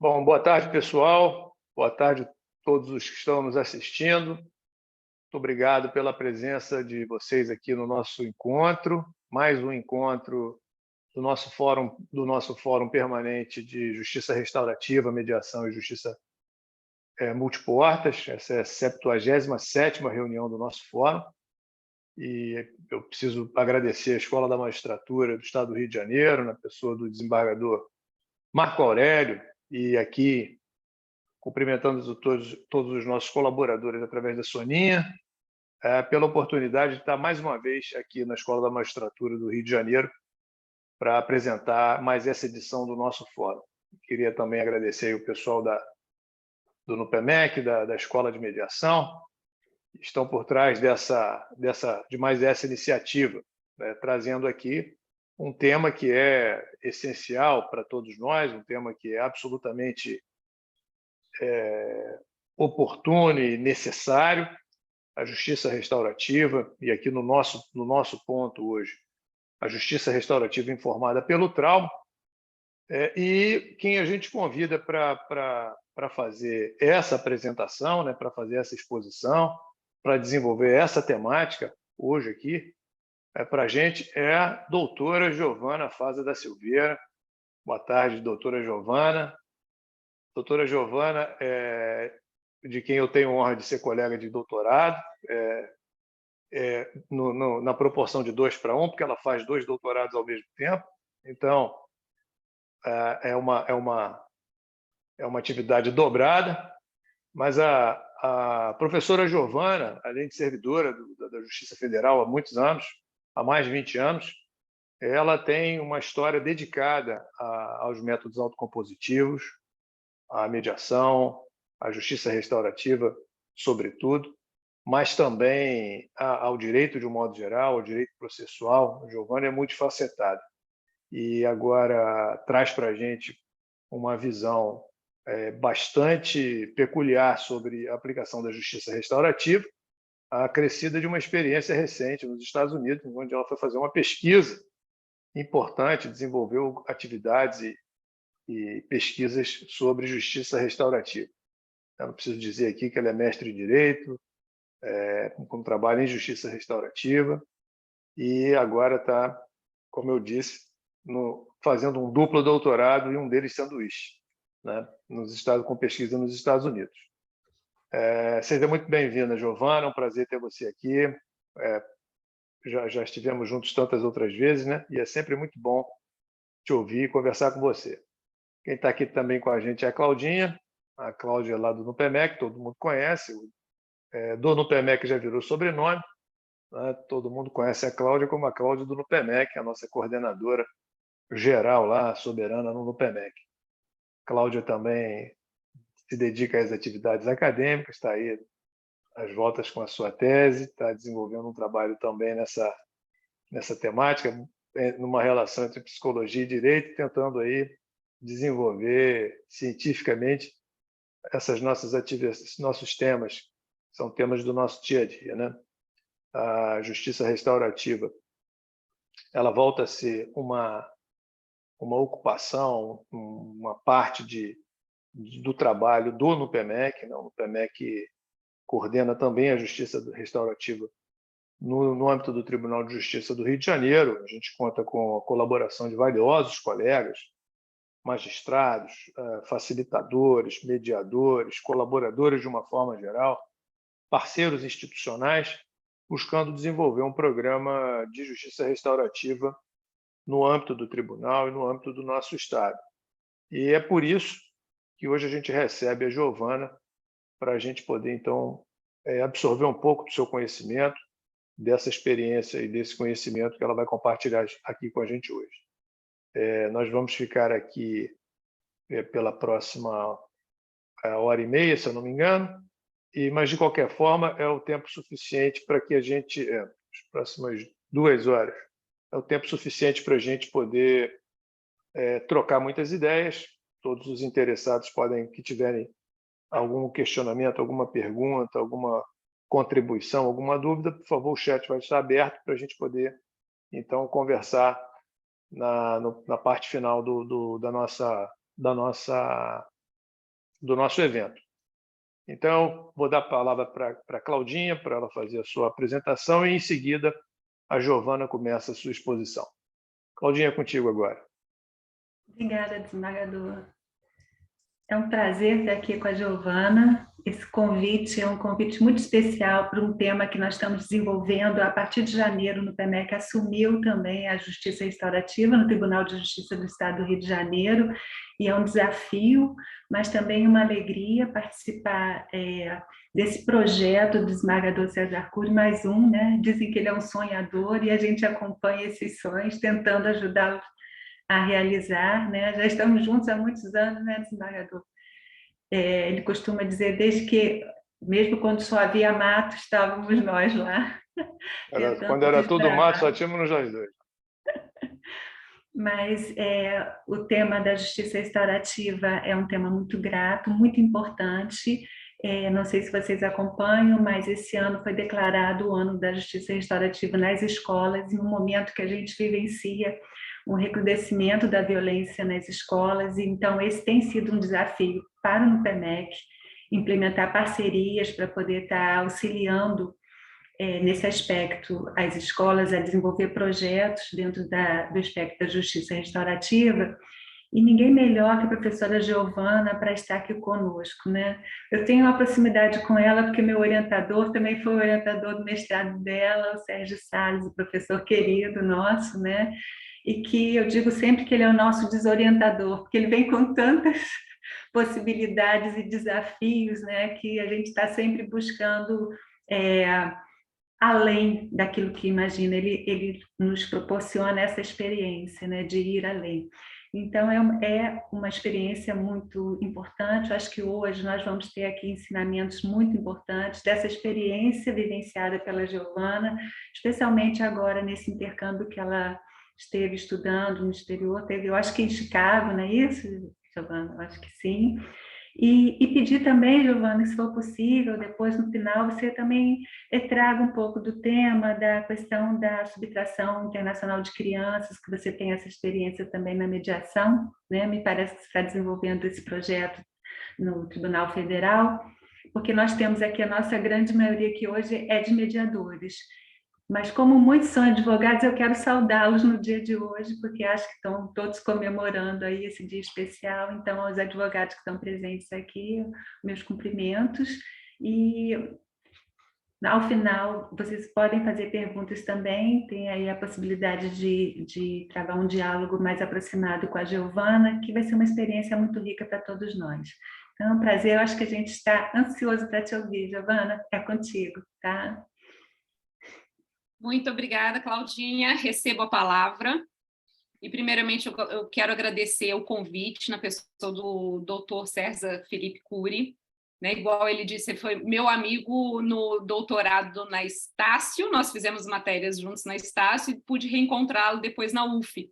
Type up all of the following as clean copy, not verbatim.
Bom, boa tarde, pessoal. Boa tarde a todos os que estão nos assistindo. Muito obrigado pela presença de vocês aqui no nosso encontro, mais um encontro do nosso fórum permanente de Justiça Restaurativa, Mediação e Justiça Multiportas. Essa é a 77ª reunião do nosso fórum e eu preciso agradecer a Escola da Magistratura do Estado do Rio de Janeiro, na pessoa do desembargador Marco Aurélio, e aqui cumprimentando todos os nossos colaboradores através da Soninha, pela oportunidade de estar mais uma vez aqui na Escola da Magistratura do Rio de Janeiro para apresentar mais essa edição do nosso fórum. Queria também agradecer o pessoal do NUPEMEC, da Escola de Mediação, que estão por trás de mais essa iniciativa, né, trazendo aqui um tema que é essencial para todos nós, um tema que é absolutamente oportuno e necessário, a justiça restaurativa, e aqui no nosso ponto hoje, a justiça restaurativa informada pelo trauma, e quem a gente convida para fazer essa apresentação, né, para fazer essa exposição, para desenvolver essa temática hoje aqui, para a gente é a doutora Giovana Faza da Silveira. Boa tarde, doutora Giovana. Doutora Giovana, de quem eu tenho honra de ser colega de doutorado, na proporção de 2:1, porque ela faz 2 doutorados ao mesmo tempo. Então, é uma atividade dobrada, mas a professora Giovana, além de servidora da Justiça Federal há muitos anos, há mais de 20 anos, ela tem uma história dedicada aos métodos autocompositivos, à mediação, à justiça restaurativa, sobretudo, mas também ao direito de um modo geral, ao direito processual. A Giovana é multifacetada e agora traz para a gente uma visão bastante peculiar sobre a aplicação da justiça restaurativa, acrescida de uma experiência recente nos Estados Unidos, onde ela foi fazer uma pesquisa importante, desenvolveu atividades e pesquisas sobre justiça restaurativa. Eu não preciso dizer aqui que ela é mestre em Direito, com trabalho em Justiça Restaurativa, e agora está, como eu disse, fazendo um duplo doutorado e um deles sanduíche, né, com pesquisa nos Estados Unidos. Seja muito bem-vinda, Giovana, é um prazer ter você aqui. Já estivemos juntos tantas outras vezes, né? E é sempre muito bom te ouvir e conversar com você. Quem está aqui também com a gente é a Claudinha. A Cláudia é lá do NUPEMEC, todo mundo conhece. Do NUPEMEC já virou sobrenome, né? Todo mundo conhece a Cláudia como a Cláudia do NUPEMEC, a nossa coordenadora geral lá, soberana no NUPEMEC. Cláudia também se dedica às atividades acadêmicas, está aí às voltas com a sua tese, está desenvolvendo um trabalho também nessa temática, numa relação entre psicologia e direito, tentando aí desenvolver cientificamente essas nossas atividades, esses nossos temas, são temas do nosso dia a dia, né? A justiça restaurativa, ela volta a ser uma ocupação, uma parte do trabalho do NUPEMEC, né? O NUPEMEC coordena também a justiça restaurativa no âmbito do Tribunal de Justiça do Rio de Janeiro. A gente conta com a colaboração de valiosos colegas, magistrados, facilitadores, mediadores, colaboradores de uma forma geral, parceiros institucionais, buscando desenvolver um programa de justiça restaurativa no âmbito do tribunal e no âmbito do nosso Estado. E é por isso que hoje a gente recebe a Giovana para a gente poder, então, absorver um pouco do seu conhecimento, dessa experiência e desse conhecimento que ela vai compartilhar aqui com a gente hoje. Nós vamos ficar aqui pela próxima hora e meia, se eu não me engano, mas, de qualquer forma, é o tempo suficiente para que a gente, as próximas 2 horas, é o tempo suficiente para a gente poder trocar muitas ideias. Todos os interessados que tiverem algum questionamento, alguma pergunta, alguma contribuição, alguma dúvida, por favor, o chat vai estar aberto para a gente poder, então, conversar na parte final da nossa do nosso evento. Então, vou dar a palavra para a Claudinha, para ela fazer a sua apresentação, e, em seguida, a Giovana começa a sua exposição. Claudinha, é contigo agora. Obrigada, desembargador. É um prazer estar aqui com a Giovana. Esse convite é um convite muito especial para um tema que nós estamos desenvolvendo a partir de janeiro no PMEC. Assumiu também a Justiça Restaurativa no Tribunal de Justiça do Estado do Rio de Janeiro, e é um desafio, mas também uma alegria participar desse projeto do desembargador César Cury, mais um, né? Dizem que ele é um sonhador e a gente acompanha esses sonhos, tentando ajudá-lo a realizar, né? Já estamos juntos há muitos anos, né, desembargador? Ele costuma dizer, desde que, mesmo quando só havia mato, estávamos nós lá. Quando era tudo mato, só tínhamos nós dois. Mas o tema da justiça restaurativa é um tema muito grato, muito importante. Não sei se vocês acompanham, mas esse ano foi declarado o ano da justiça restaurativa nas escolas, no momento que a gente vivencia um recrudescimento da violência nas escolas. Então, esse tem sido um desafio para o NUPEMEC, implementar parcerias para poder estar auxiliando nesse aspecto as escolas a desenvolver projetos dentro do aspecto da justiça restaurativa. E ninguém melhor que a professora Giovana para estar aqui conosco, né? Eu tenho uma proximidade com ela porque meu orientador também foi o orientador do mestrado dela, o Sérgio Salles, o professor querido nosso, né? E que eu digo sempre que ele é o nosso desorientador, porque ele vem com tantas possibilidades e desafios, né? Que a gente está sempre buscando além daquilo que imagina. Ele nos proporciona essa experiência, né? De ir além. Então, é uma experiência muito importante. Eu acho que hoje nós vamos ter aqui ensinamentos muito importantes dessa experiência vivenciada pela Giovana, especialmente agora nesse intercâmbio que ela esteve estudando no exterior. Eu acho que em Chicago, não é isso, Giovana? Eu acho que sim. E pedir também, Giovana, se for possível, depois no final você também traga um pouco do tema da questão da subtração internacional de crianças, que você tem essa experiência também na mediação, né? Me parece que você está desenvolvendo esse projeto no Tribunal Federal, porque nós temos aqui a nossa grande maioria que hoje é de mediadores. Mas como muitos são advogados, eu quero saudá-los no dia de hoje, porque acho que estão todos comemorando aí esse dia especial. Então, aos advogados que estão presentes aqui, meus cumprimentos. E, ao final, vocês podem fazer perguntas também, tem aí a possibilidade de travar um diálogo mais aproximado com a Giovana, que vai ser uma experiência muito rica para todos nós. Então, é um prazer, eu acho que a gente está ansioso para te ouvir, Giovana, é contigo, tá? Muito obrigada, Claudinha. Recebo a palavra. E, primeiramente, eu quero agradecer o convite na pessoa do doutor César Felipe Cury. Né? Igual ele disse, ele foi meu amigo no doutorado na Estácio, nós fizemos matérias juntos na Estácio e pude reencontrá-lo depois na UF.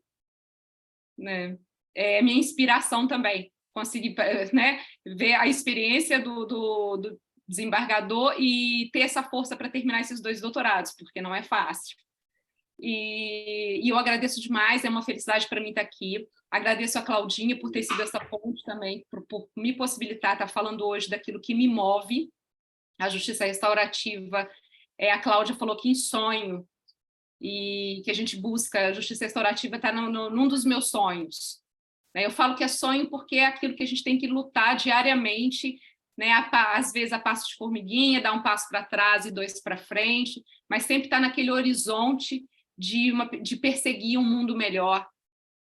Né? É minha inspiração também, conseguir, né, ver a experiência do desembargador e ter essa força para terminar esses 2 doutorados, porque não é fácil. E eu agradeço demais, é uma felicidade para mim estar aqui. Agradeço a Claudinha por ter sido essa ponte também, por me possibilitar estar falando hoje daquilo que me move, a justiça restaurativa. A Cláudia falou que em sonho, e que a gente busca, a justiça restaurativa está num dos meus sonhos. Eu falo que é sonho porque é aquilo que a gente tem que lutar diariamente, né? Às vezes a passo de formiguinha, dar um passo para trás e 2 para frente, mas sempre está naquele horizonte de perseguir um mundo melhor,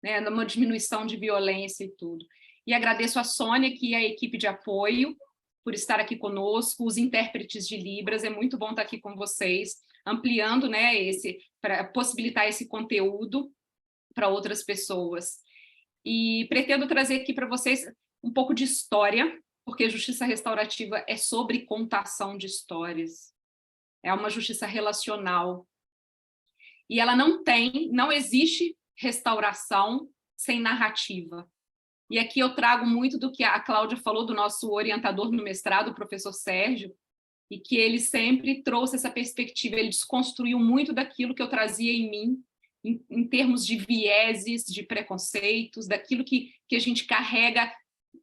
né? Numa diminuição de violência e tudo. E agradeço a Sônia, que é a equipe de apoio, por estar aqui conosco, os intérpretes de Libras, é muito bom estar aqui com vocês, ampliando, né, para possibilitar esse conteúdo para outras pessoas. E pretendo trazer aqui para vocês um pouco de história, porque justiça restaurativa é sobre contação de histórias. É uma justiça relacional. E ela não existe restauração sem narrativa. E aqui eu trago muito do que a Cláudia falou, do nosso orientador no mestrado, o professor Sérgio, e que ele sempre trouxe essa perspectiva, ele desconstruiu muito daquilo que eu trazia em mim, em termos de vieses, de preconceitos, daquilo que a gente carrega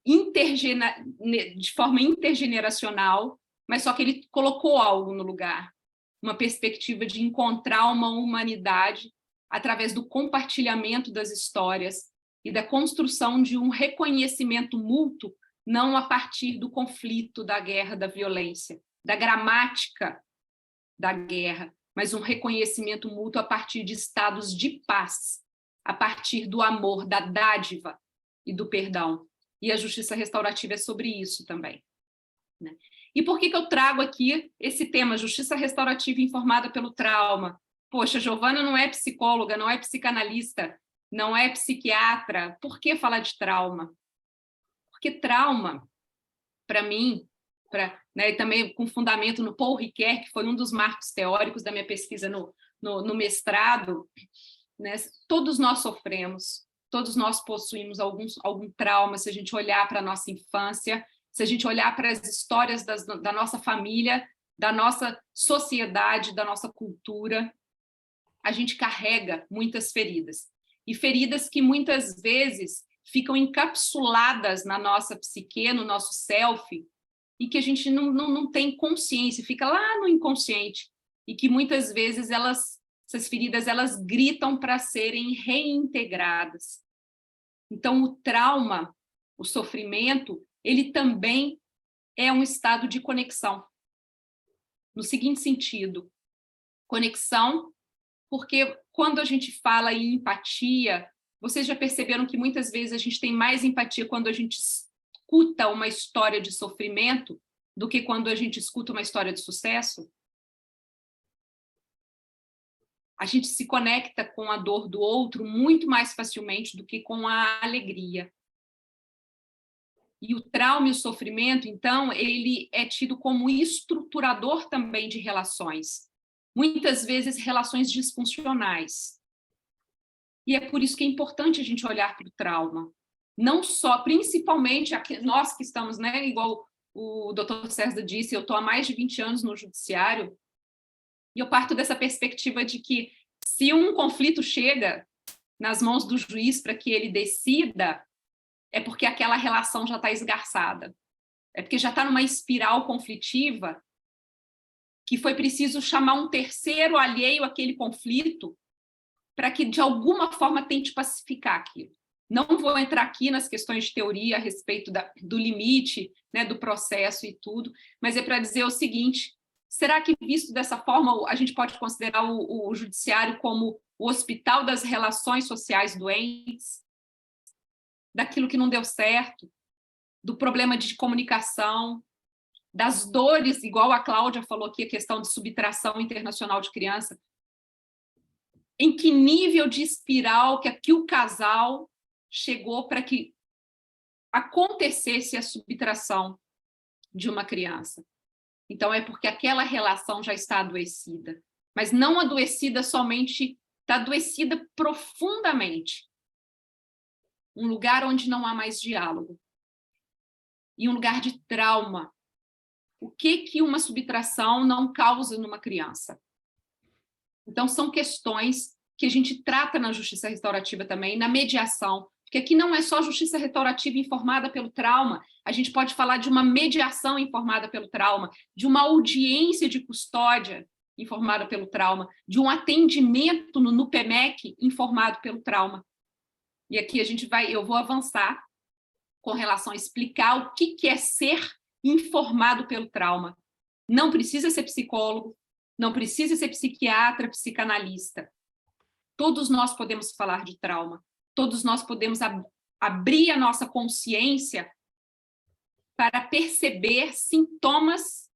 de forma intergeneracional, mas só que ele colocou algo no lugar, uma perspectiva de encontrar uma humanidade através do compartilhamento das histórias e da construção de um reconhecimento mútuo, não a partir do conflito, da guerra, da violência, da gramática da guerra, mas um reconhecimento mútuo a partir de estados de paz, a partir do amor, da dádiva e do perdão. E a justiça restaurativa é sobre isso também, né? E por que eu trago aqui esse tema, justiça restaurativa informada pelo trauma? Poxa, Giovana não é psicóloga, não é psicanalista, não é psiquiatra. Por que falar de trauma? Porque trauma, para mim, né, e também com fundamento no Paul Ricoeur, que foi um dos marcos teóricos da minha pesquisa no mestrado, né, todos nós sofremos, todos nós possuímos algum trauma, se a gente olhar para a nossa infância, se a gente olhar para as histórias da nossa família, da nossa sociedade, da nossa cultura, a gente carrega muitas feridas. E feridas que muitas vezes ficam encapsuladas na nossa psique, no nosso self, e que a gente não tem consciência, fica lá no inconsciente, e que muitas vezes essas feridas elas gritam para serem reintegradas. Então, o trauma, o sofrimento, ele também é um estado de conexão. No seguinte sentido, conexão, porque quando a gente fala em empatia, vocês já perceberam que muitas vezes a gente tem mais empatia quando a gente escuta uma história de sofrimento do que quando a gente escuta uma história de sucesso? A gente se conecta com a dor do outro muito mais facilmente do que com a alegria. E o trauma e o sofrimento, então, ele é tido como estruturador também de relações. Muitas vezes, relações disfuncionais. E é por isso que é importante a gente olhar para o trauma. Não só, principalmente, nós que estamos, né, igual o doutor César disse, eu estou há mais de 20 anos no judiciário, e eu parto dessa perspectiva de que se um conflito chega nas mãos do juiz para que ele decida, é porque aquela relação já está esgarçada. É porque já está numa espiral conflitiva que foi preciso chamar um terceiro alheio àquele conflito para que, de alguma forma, tente pacificar aquilo. Não vou entrar aqui nas questões de teoria a respeito do limite, né, do processo e tudo, mas é para dizer o seguinte: será que, visto dessa forma, a gente pode considerar o judiciário como o hospital das relações sociais doentes? Daquilo que não deu certo, do problema de comunicação, das dores, igual a Cláudia falou aqui, a questão de subtração internacional de criança. Em que nível de espiral que aqui o casal chegou para que acontecesse a subtração de uma criança? Então, é porque aquela relação já está adoecida, mas não adoecida somente, está adoecida profundamente. Um lugar onde não há mais diálogo. E um lugar de trauma. O que uma subtração não causa numa criança? Então, são questões que a gente trata na justiça restaurativa também, na mediação, porque aqui não é só justiça restaurativa informada pelo trauma, a gente pode falar de uma mediação informada pelo trauma, de uma audiência de custódia informada pelo trauma, de um atendimento no PEMEC informado pelo trauma. E aqui eu vou avançar com relação a explicar o que é ser informado pelo trauma. Não precisa ser psicólogo, não precisa ser psiquiatra, psicanalista. Todos nós podemos falar de trauma. Todos nós podemos abrir a nossa consciência para perceber sintomas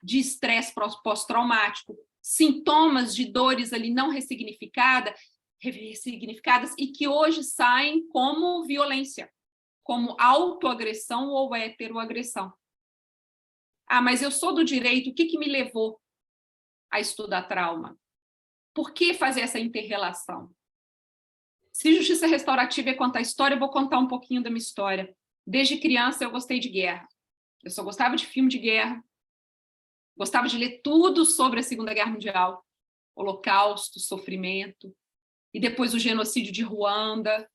de estresse pós-traumático, sintomas de dores ali não ressignificadas e que hoje saem como violência, como autoagressão ou heteroagressão. Ah, mas eu sou do direito, o que me levou a estudar trauma? Por que fazer essa inter-relação? Se justiça restaurativa é contar história, eu vou contar um pouquinho da minha história. Desde criança eu gostei de guerra. Eu só gostava de filme de guerra. Gostava de ler tudo sobre a Segunda Guerra Mundial. Holocausto, sofrimento. E depois o genocídio de Ruanda.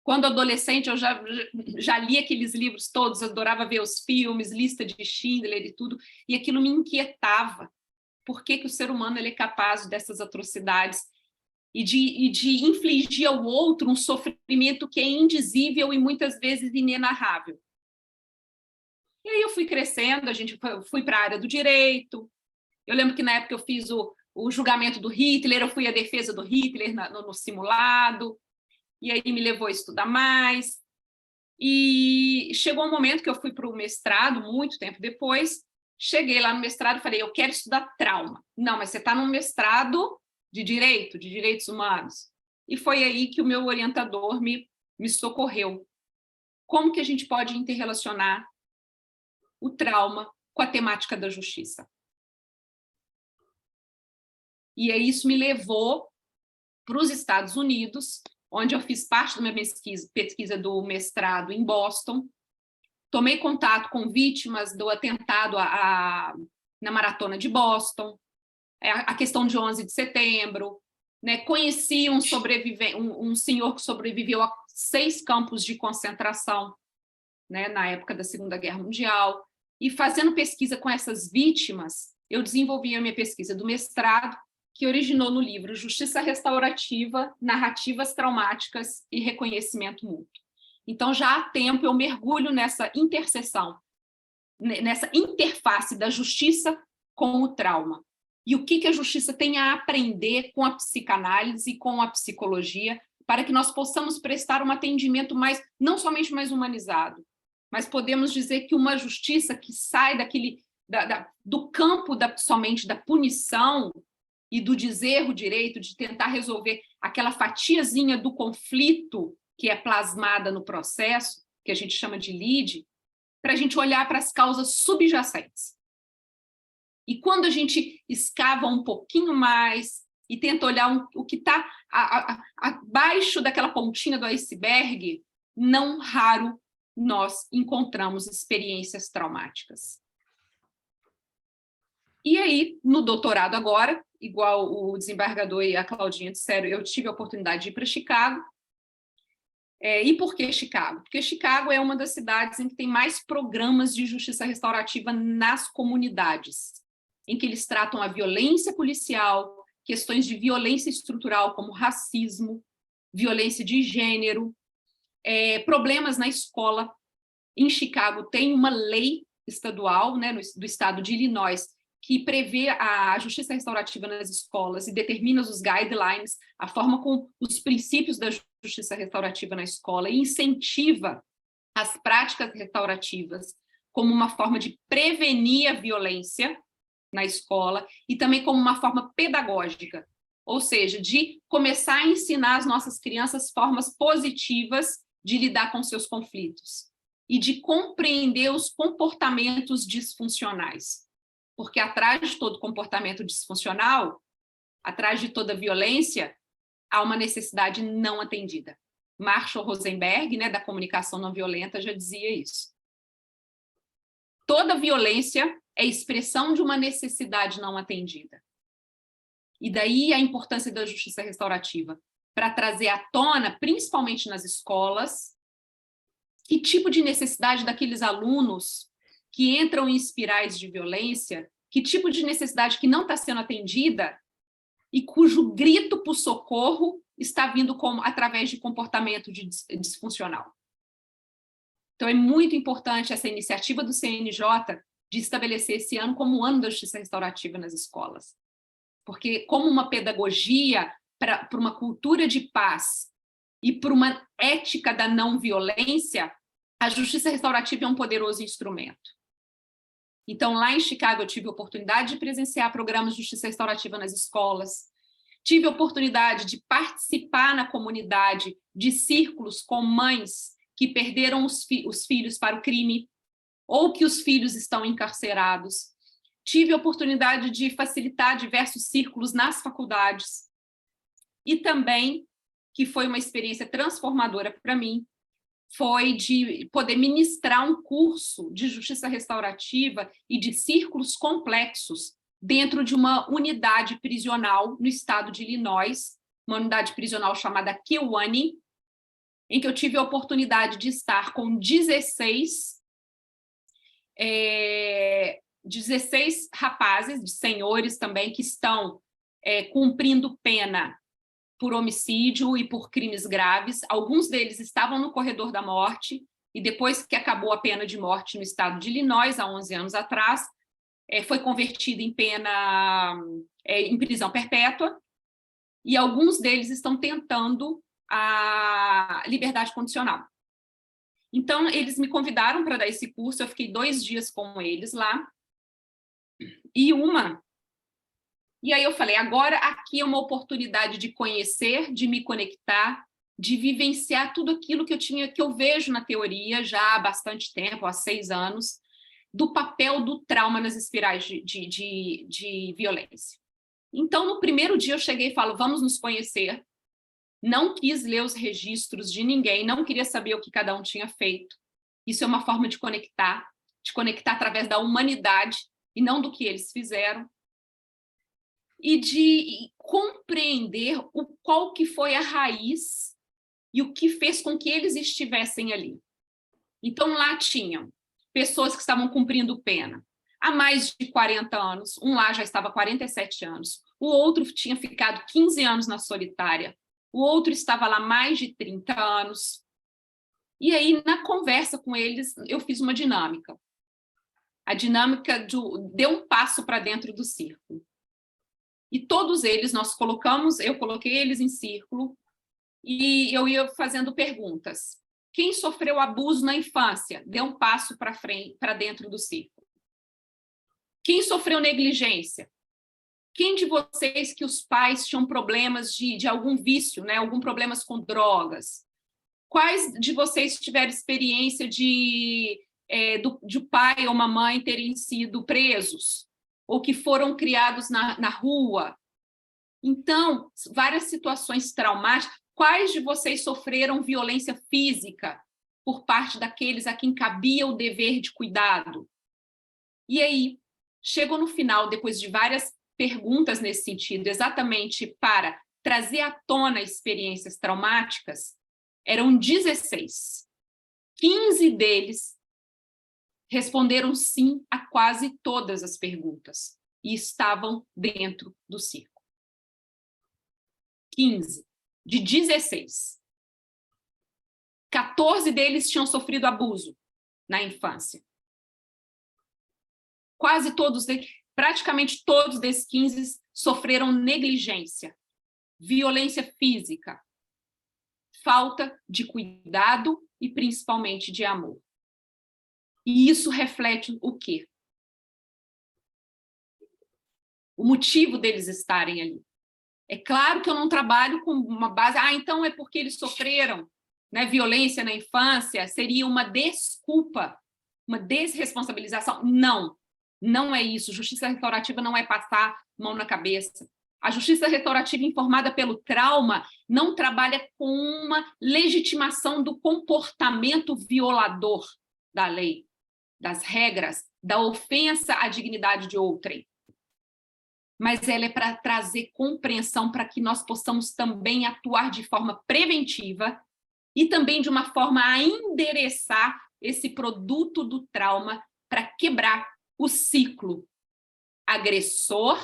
Quando adolescente, eu já li aqueles livros todos, adorava ver os filmes, lista de Schindler e tudo, e aquilo me inquietava. Por que o ser humano ele é capaz dessas atrocidades e de infligir ao outro um sofrimento que é indizível e muitas vezes inenarrável? E aí eu fui crescendo, fui para a área do direito. Eu lembro que na época eu fiz o julgamento do Hitler, eu fui à defesa do Hitler no simulado, e aí me levou a estudar mais. E chegou um momento que eu fui para o mestrado, muito tempo depois, cheguei lá no mestrado e falei, eu quero estudar trauma. Não, mas você está num mestrado de direitos humanos. E foi aí que o meu orientador me socorreu. Como que a gente pode interrelacionar o trauma com a temática da justiça? E aí isso me levou para os Estados Unidos, onde eu fiz parte da minha pesquisa do mestrado em Boston. Tomei contato com vítimas do atentado na Maratona de Boston, a questão de 11 de setembro, né? Conheci um senhor que sobreviveu a 6 campos de concentração, né? Na época da Segunda Guerra Mundial. E fazendo pesquisa com essas vítimas, eu desenvolvi a minha pesquisa do mestrado, que originou no livro Justiça Restaurativa, Narrativas Traumáticas e Reconhecimento Mútuo. Então, já há tempo eu mergulho nessa interseção, nessa interface da justiça com o trauma. E o que a justiça tem a aprender com a psicanálise e com a psicologia para que nós possamos prestar um atendimento não somente mais humanizado, mas podemos dizer que uma justiça que sai do campo somente da punição e do dizer o direito, de tentar resolver aquela fatiazinha do conflito que é plasmada no processo, que a gente chama de lead, para a gente olhar para as causas subjacentes. E quando a gente escava um pouquinho mais e tenta olhar o que está abaixo daquela pontinha do iceberg, não raro nós encontramos experiências traumáticas. E aí, no doutorado agora, igual o desembargador e a Claudinha disseram, eu tive a oportunidade de ir para Chicago. E por que Chicago? Porque Chicago é uma das cidades em que tem mais programas de justiça restaurativa nas comunidades, em que eles tratam a violência policial, questões de violência estrutural, como racismo, violência de gênero, problemas na escola. Em Chicago tem uma lei estadual, né, do estado de Illinois, que prevê a justiça restaurativa nas escolas e determina os guidelines, a forma como os princípios da justiça restaurativa na escola, e incentiva as práticas restaurativas como uma forma de prevenir a violência na escola e também como uma forma pedagógica, ou seja, de começar a ensinar às nossas crianças formas positivas de lidar com seus conflitos e de compreender os comportamentos disfuncionais. Porque atrás de todo comportamento disfuncional, atrás de toda violência, há uma necessidade não atendida. Marshall Rosenberg, né, da comunicação não violenta, já dizia isso. Toda violência é expressão de uma necessidade não atendida. E daí a importância da justiça restaurativa, para trazer à tona, principalmente nas escolas, que tipo de necessidade daqueles alunos que entram em espirais de violência, que tipo de necessidade que não está sendo atendida e cujo grito por socorro está vindo através de comportamento disfuncional. Então, é muito importante essa iniciativa do CNJ de estabelecer esse ano como o ano da justiça restaurativa nas escolas. Porque, como uma pedagogia para uma cultura de paz e para uma ética da não violência, a justiça restaurativa é um poderoso instrumento. Então, lá em Chicago, eu tive a oportunidade de presenciar programas de justiça restaurativa nas escolas, tive a oportunidade de participar na comunidade de círculos com mães que perderam os filhos para o crime ou que os filhos estão encarcerados. Tive a oportunidade de facilitar diversos círculos nas faculdades e também, que foi uma experiência transformadora para mim, foi de poder ministrar um curso de justiça restaurativa e de círculos complexos dentro de uma unidade prisional no estado de Illinois, uma unidade prisional chamada Kewanee, em que eu tive a oportunidade de estar com 16 rapazes, senhores também, que estão cumprindo pena por homicídio e por crimes graves. Alguns deles estavam no corredor da morte, e depois que acabou a pena de morte no estado de Illinois, há 11 anos atrás, foi convertida em pena em prisão perpétua, e alguns deles estão tentando a liberdade condicional. Então, eles me convidaram para dar esse curso, eu fiquei 2 dias com eles lá, e aí eu falei, agora aqui é uma oportunidade de conhecer, de me conectar, de vivenciar tudo aquilo que eu vejo na teoria já há bastante tempo, há 6 anos, do papel do trauma nas espirais de violência. Então, no primeiro dia eu cheguei e falo, vamos nos conhecer. Não quis ler os registros de ninguém, não queria saber o que cada um tinha feito. Isso é uma forma de conectar através da humanidade e não do que eles fizeram. E de compreender qual que foi a raiz e o que fez com que eles estivessem ali. Então, lá tinham pessoas que estavam cumprindo pena há mais de 40 anos, um lá já estava há 47 anos, o outro tinha ficado 15 anos na solitária, o outro estava lá mais de 30 anos. E aí, na conversa com eles, eu fiz uma dinâmica. A dinâmica deu um passo para dentro do círculo. E todos eles, eu coloquei eles em círculo, e eu ia fazendo perguntas. Quem sofreu abuso na infância? Dê um passo para frente, para dentro do círculo. Quem sofreu negligência? Quem de vocês que os pais tinham problemas de algum vício, né? Algum problemas com drogas? Quais de vocês tiveram experiência de o pai ou uma mãe terem sido presos? Ou que foram criados na rua? Então, várias situações traumáticas. Quais de vocês sofreram violência física por parte daqueles a quem cabia o dever de cuidado? E aí, chegou no final, depois de várias perguntas nesse sentido, exatamente para trazer à tona experiências traumáticas, eram 16. 15 deles responderam sim a quase todas as perguntas e estavam dentro do círculo. 15 de 16. 14 deles tinham sofrido abuso na infância. Praticamente todos desses 15 sofreram negligência, violência física, falta de cuidado e principalmente de amor. E isso reflete o quê? O motivo deles estarem ali. É claro que eu não trabalho com uma base, então é porque eles sofreram, né, violência na infância, seria uma desculpa, uma desresponsabilização. Não, não é isso. Justiça restaurativa não é passar mão na cabeça. A justiça restaurativa informada pelo trauma não trabalha com uma legitimação do comportamento violador da lei, das regras, da ofensa à dignidade de outrem. Mas ela é para trazer compreensão para que nós possamos também atuar de forma preventiva e também de uma forma a endereçar esse produto do trauma para quebrar o ciclo agressor,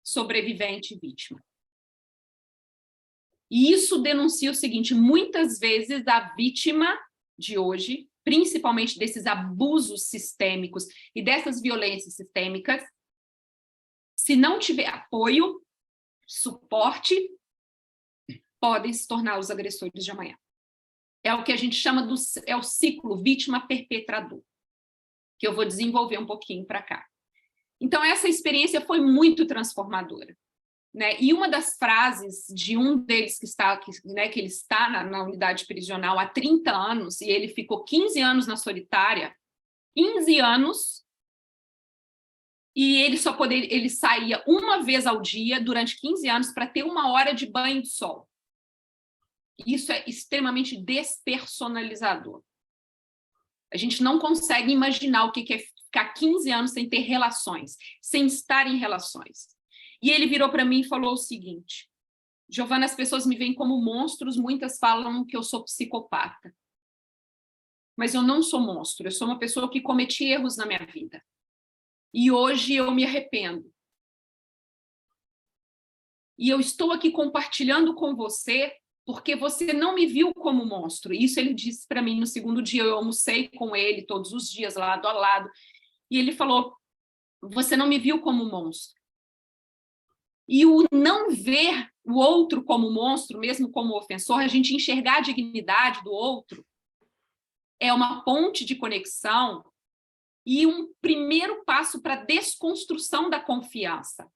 sobrevivente e vítima. E isso denuncia o seguinte: muitas vezes a vítima de hoje, principalmente desses abusos sistêmicos e dessas violências sistêmicas, se não tiver apoio, suporte, podem se tornar os agressores de amanhã. É o que a gente chama é o ciclo vítima-perpetrador, que eu vou desenvolver um pouquinho para cá. Então, essa experiência foi muito transformadora, né? E uma das frases de um deles que ele está na unidade prisional há 30 anos, e ele ficou 15 anos na solitária, 15 anos, e ele saía uma vez ao dia durante 15 anos para ter 1 hora de banho de sol. Isso é extremamente despersonalizador. A gente não consegue imaginar o que é ficar 15 anos sem ter relações, sem estar em relações. E ele virou para mim e falou o seguinte: Giovana, as pessoas me veem como monstros, muitas falam que eu sou psicopata. Mas eu não sou monstro, eu sou uma pessoa que cometi erros na minha vida. E hoje eu me arrependo. E eu estou aqui compartilhando com você porque você não me viu como monstro. Isso ele disse para mim no segundo dia. Eu almocei com ele todos os dias, lado a lado. E ele falou, você não me viu como monstro. E o não ver o outro como monstro, mesmo como ofensor, a gente enxergar a dignidade do outro, é uma ponte de conexão e um primeiro passo para a desconstrução da confiança.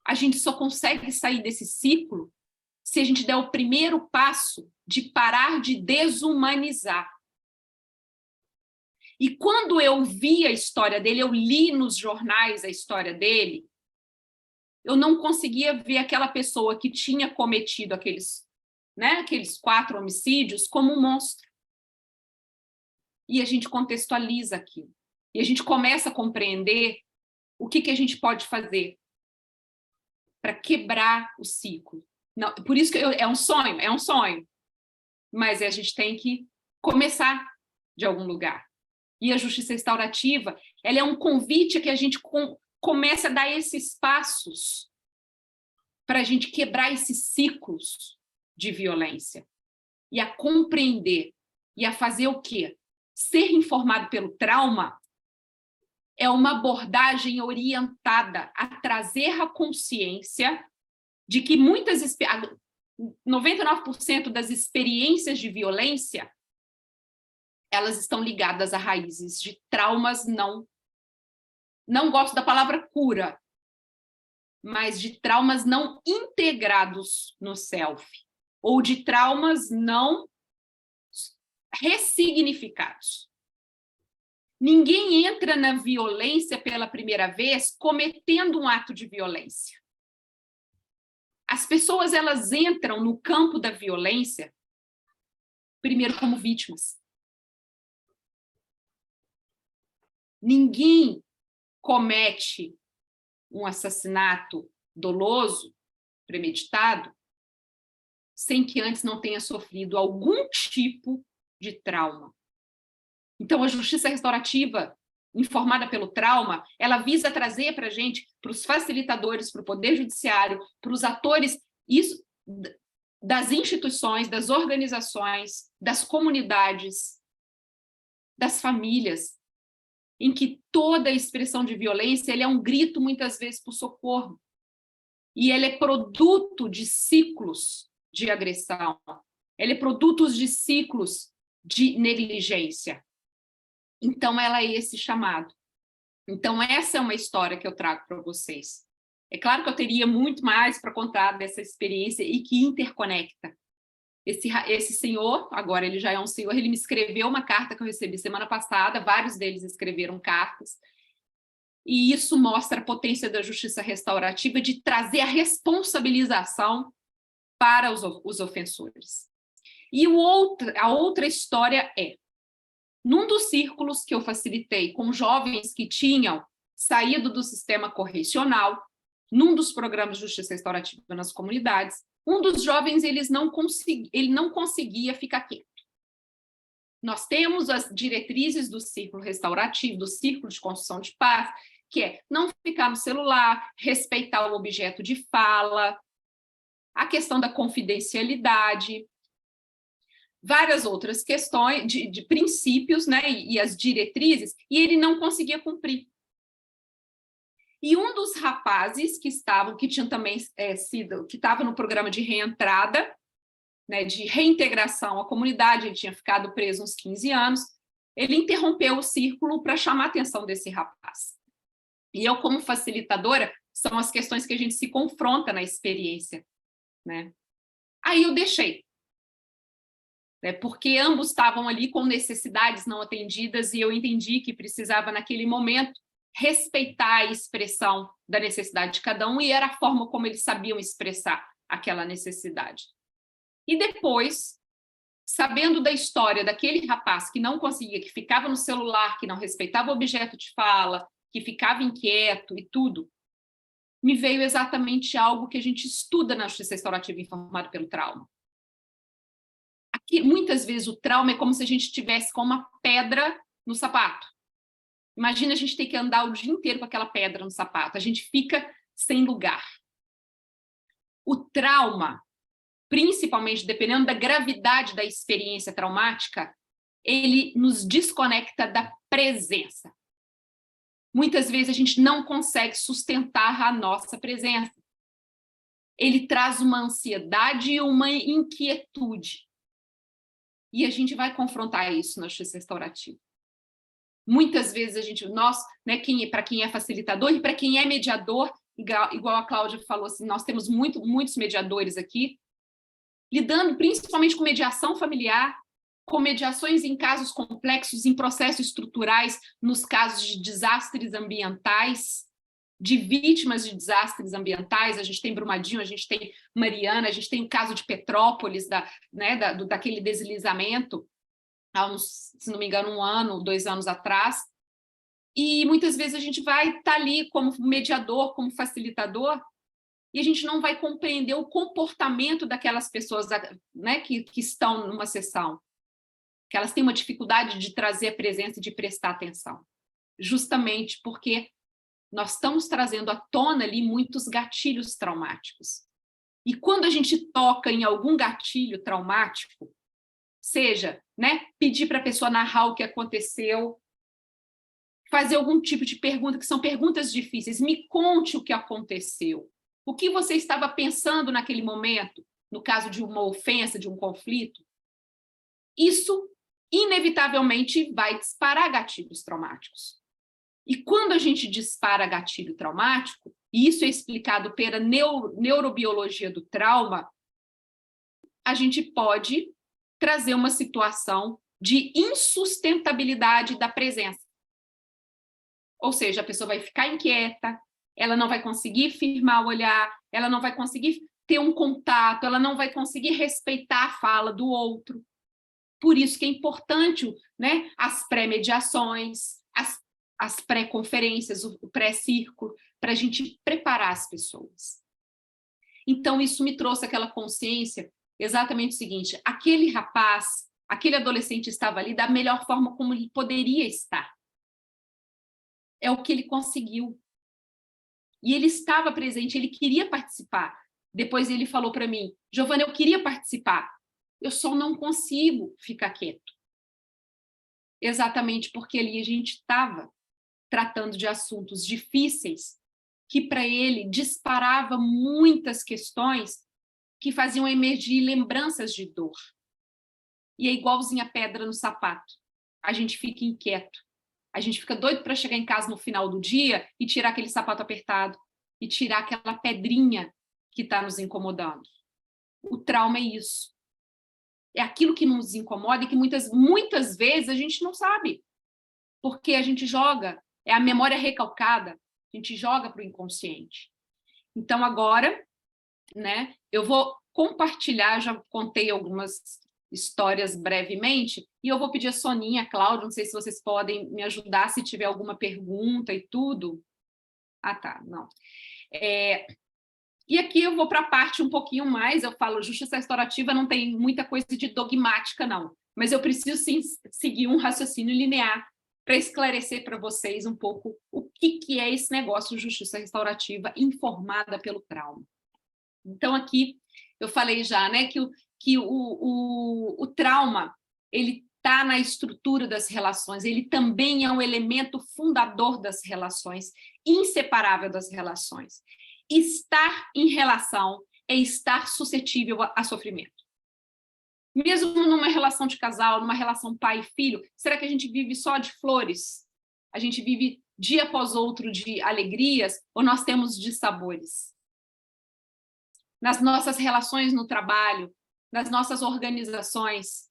A gente só consegue sair desse ciclo se a gente der o primeiro passo de parar de desumanizar. E quando eu vi a história dele, eu li nos jornais a história dele, eu não conseguia ver aquela pessoa que tinha cometido aqueles 4 homicídios como um monstro. E a gente contextualiza aquilo. E a gente começa a compreender o que a gente pode fazer para quebrar o ciclo. Não, por isso que é um sonho. Mas a gente tem que começar de algum lugar. E a justiça restaurativa, ela é um convite a que a gente comece a dar esses passos para a gente quebrar esses ciclos de violência e a compreender e a fazer o quê? Ser informado pelo trauma é uma abordagem orientada a trazer a consciência de que 99% das experiências de violência elas estão ligadas a raízes de traumas não gosto da palavra cura, mas de traumas não integrados no self, ou de traumas não ressignificados. Ninguém entra na violência pela primeira vez cometendo um ato de violência. As pessoas elas entram no campo da violência primeiro como vítimas. Ninguém comete um assassinato doloso, premeditado, sem que antes não tenha sofrido algum tipo de trauma. Então, a justiça restaurativa, informada pelo trauma, ela visa trazer para a gente, para os facilitadores, para o Poder Judiciário, para os atores, isso das instituições, das organizações, das comunidades, das famílias, em que toda expressão de violência ele é um grito, muitas vezes, por socorro. E ele é produto de ciclos de agressão. Ele é produto de ciclos de negligência. Então, ela é esse chamado. Então, essa é uma história que eu trago para vocês. É claro que eu teria muito mais para contar dessa experiência e que interconecta. Esse senhor, agora ele já é um senhor, ele me escreveu uma carta que eu recebi semana passada, vários deles escreveram cartas, e isso mostra a potência da justiça restaurativa de trazer a responsabilização para os ofensores. E a outra história é, num dos círculos que eu facilitei com jovens que tinham saído do sistema correcional, num dos programas de justiça restaurativa nas comunidades, um dos jovens ele não conseguia ficar quieto. Nós temos as diretrizes do círculo restaurativo, do círculo de construção de paz, que é não ficar no celular, respeitar o objeto de fala, a questão da confidencialidade, várias outras questões de princípios, né, e as diretrizes, e ele não conseguia cumprir. E um dos rapazes que tinham também que estava no programa de reentrada, né, de reintegração à comunidade, ele tinha ficado preso uns 15 anos, ele interrompeu o círculo para chamar a atenção desse rapaz. E eu, como facilitadora, são as questões que a gente se confronta na experiência, né? Aí eu deixei, né, porque ambos estavam ali com necessidades não atendidas e eu entendi que precisava, naquele momento, respeitar a expressão da necessidade de cada um e era a forma como eles sabiam expressar aquela necessidade. E depois, sabendo da história daquele rapaz que não conseguia, que ficava no celular, que não respeitava o objeto de fala, que ficava inquieto e tudo, me veio exatamente algo que a gente estuda na justiça restaurativa informada pelo trauma. Aqui, muitas vezes, o trauma é como se a gente estivesse com uma pedra no sapato. Imagina a gente ter que andar o dia inteiro com aquela pedra no sapato. A gente fica sem lugar. O trauma, principalmente dependendo da gravidade da experiência traumática, ele nos desconecta da presença. Muitas vezes a gente não consegue sustentar a nossa presença. Ele traz uma ansiedade e uma inquietude. E a gente vai confrontar isso na justiça restaurativa. Muitas vezes a gente, né, para quem é facilitador e para quem é mediador, igual a Cláudia falou, assim, nós temos muitos mediadores aqui, lidando principalmente com mediação familiar, com mediações em casos complexos, em processos estruturais, nos casos de desastres ambientais, de vítimas de desastres ambientais. A gente tem Brumadinho, a gente tem Mariana, a gente tem o caso de Petrópolis, daquele deslizamento, há uns, se não me engano, 1 ano, 2 anos atrás. E muitas vezes a gente vai estar ali como mediador, como facilitador, e a gente não vai compreender o comportamento daquelas pessoas, né, que estão numa sessão, que elas têm uma dificuldade de trazer a presença e de prestar atenção, justamente porque nós estamos trazendo à tona ali muitos gatilhos traumáticos. E quando a gente toca em algum gatilho traumático, seja, né, pedir para a pessoa narrar o que aconteceu, fazer algum tipo de pergunta, que são perguntas difíceis, me conte o que aconteceu. O que você estava pensando naquele momento, no caso de uma ofensa, de um conflito? Isso, inevitavelmente, vai disparar gatilhos traumáticos. E quando a gente dispara gatilho traumático, e isso é explicado pela neurobiologia do trauma, a gente pode trazer uma situação de insustentabilidade da presença. Ou seja, a pessoa vai ficar inquieta, ela não vai conseguir firmar o olhar, ela não vai conseguir ter um contato, ela não vai conseguir respeitar a fala do outro. Por isso que é importante, né, as pré-mediações, as pré-conferências, o pré-círculo, para a gente preparar as pessoas. Então, isso me trouxe aquela consciência, exatamente o seguinte: aquele rapaz, aquele adolescente estava ali da melhor forma como ele poderia estar. É o que ele conseguiu. E ele estava presente, ele queria participar. Depois ele falou para mim: Giovana, eu queria participar, eu só não consigo ficar quieto. Exatamente porque ali a gente estava tratando de assuntos difíceis, que para ele disparava muitas questões que faziam emergir lembranças de dor. E é igualzinho a pedra no sapato. A gente fica inquieto. A gente fica doido para chegar em casa no final do dia e tirar aquele sapato apertado e tirar aquela pedrinha que está nos incomodando. O trauma é isso. É aquilo que nos incomoda e que muitas vezes a gente não sabe. Porque a gente joga, é a memória recalcada, a gente joga para o inconsciente. Então, agora, né, eu vou compartilhar, já contei algumas histórias brevemente, e eu vou pedir a Soninha, a Cláudia, não sei se vocês podem me ajudar, se tiver alguma pergunta e tudo. Ah, tá, não. E aqui eu vou para a parte um pouquinho mais, eu falo, justiça restaurativa não tem muita coisa de dogmática, não, mas eu preciso sim seguir um raciocínio linear para esclarecer para vocês um pouco o que é esse negócio de justiça restaurativa informada pelo trauma. Então, aqui eu falei já, né, que o trauma, ele está na estrutura das relações, ele também é um elemento fundador das relações, inseparável das relações. Estar em relação é estar suscetível a sofrimento. Mesmo numa relação de casal, numa relação pai e filho, será que a gente vive só de flores? A gente vive dia após outro de alegrias ou nós temos dissabores? Nas nossas relações no trabalho, nas nossas organizações,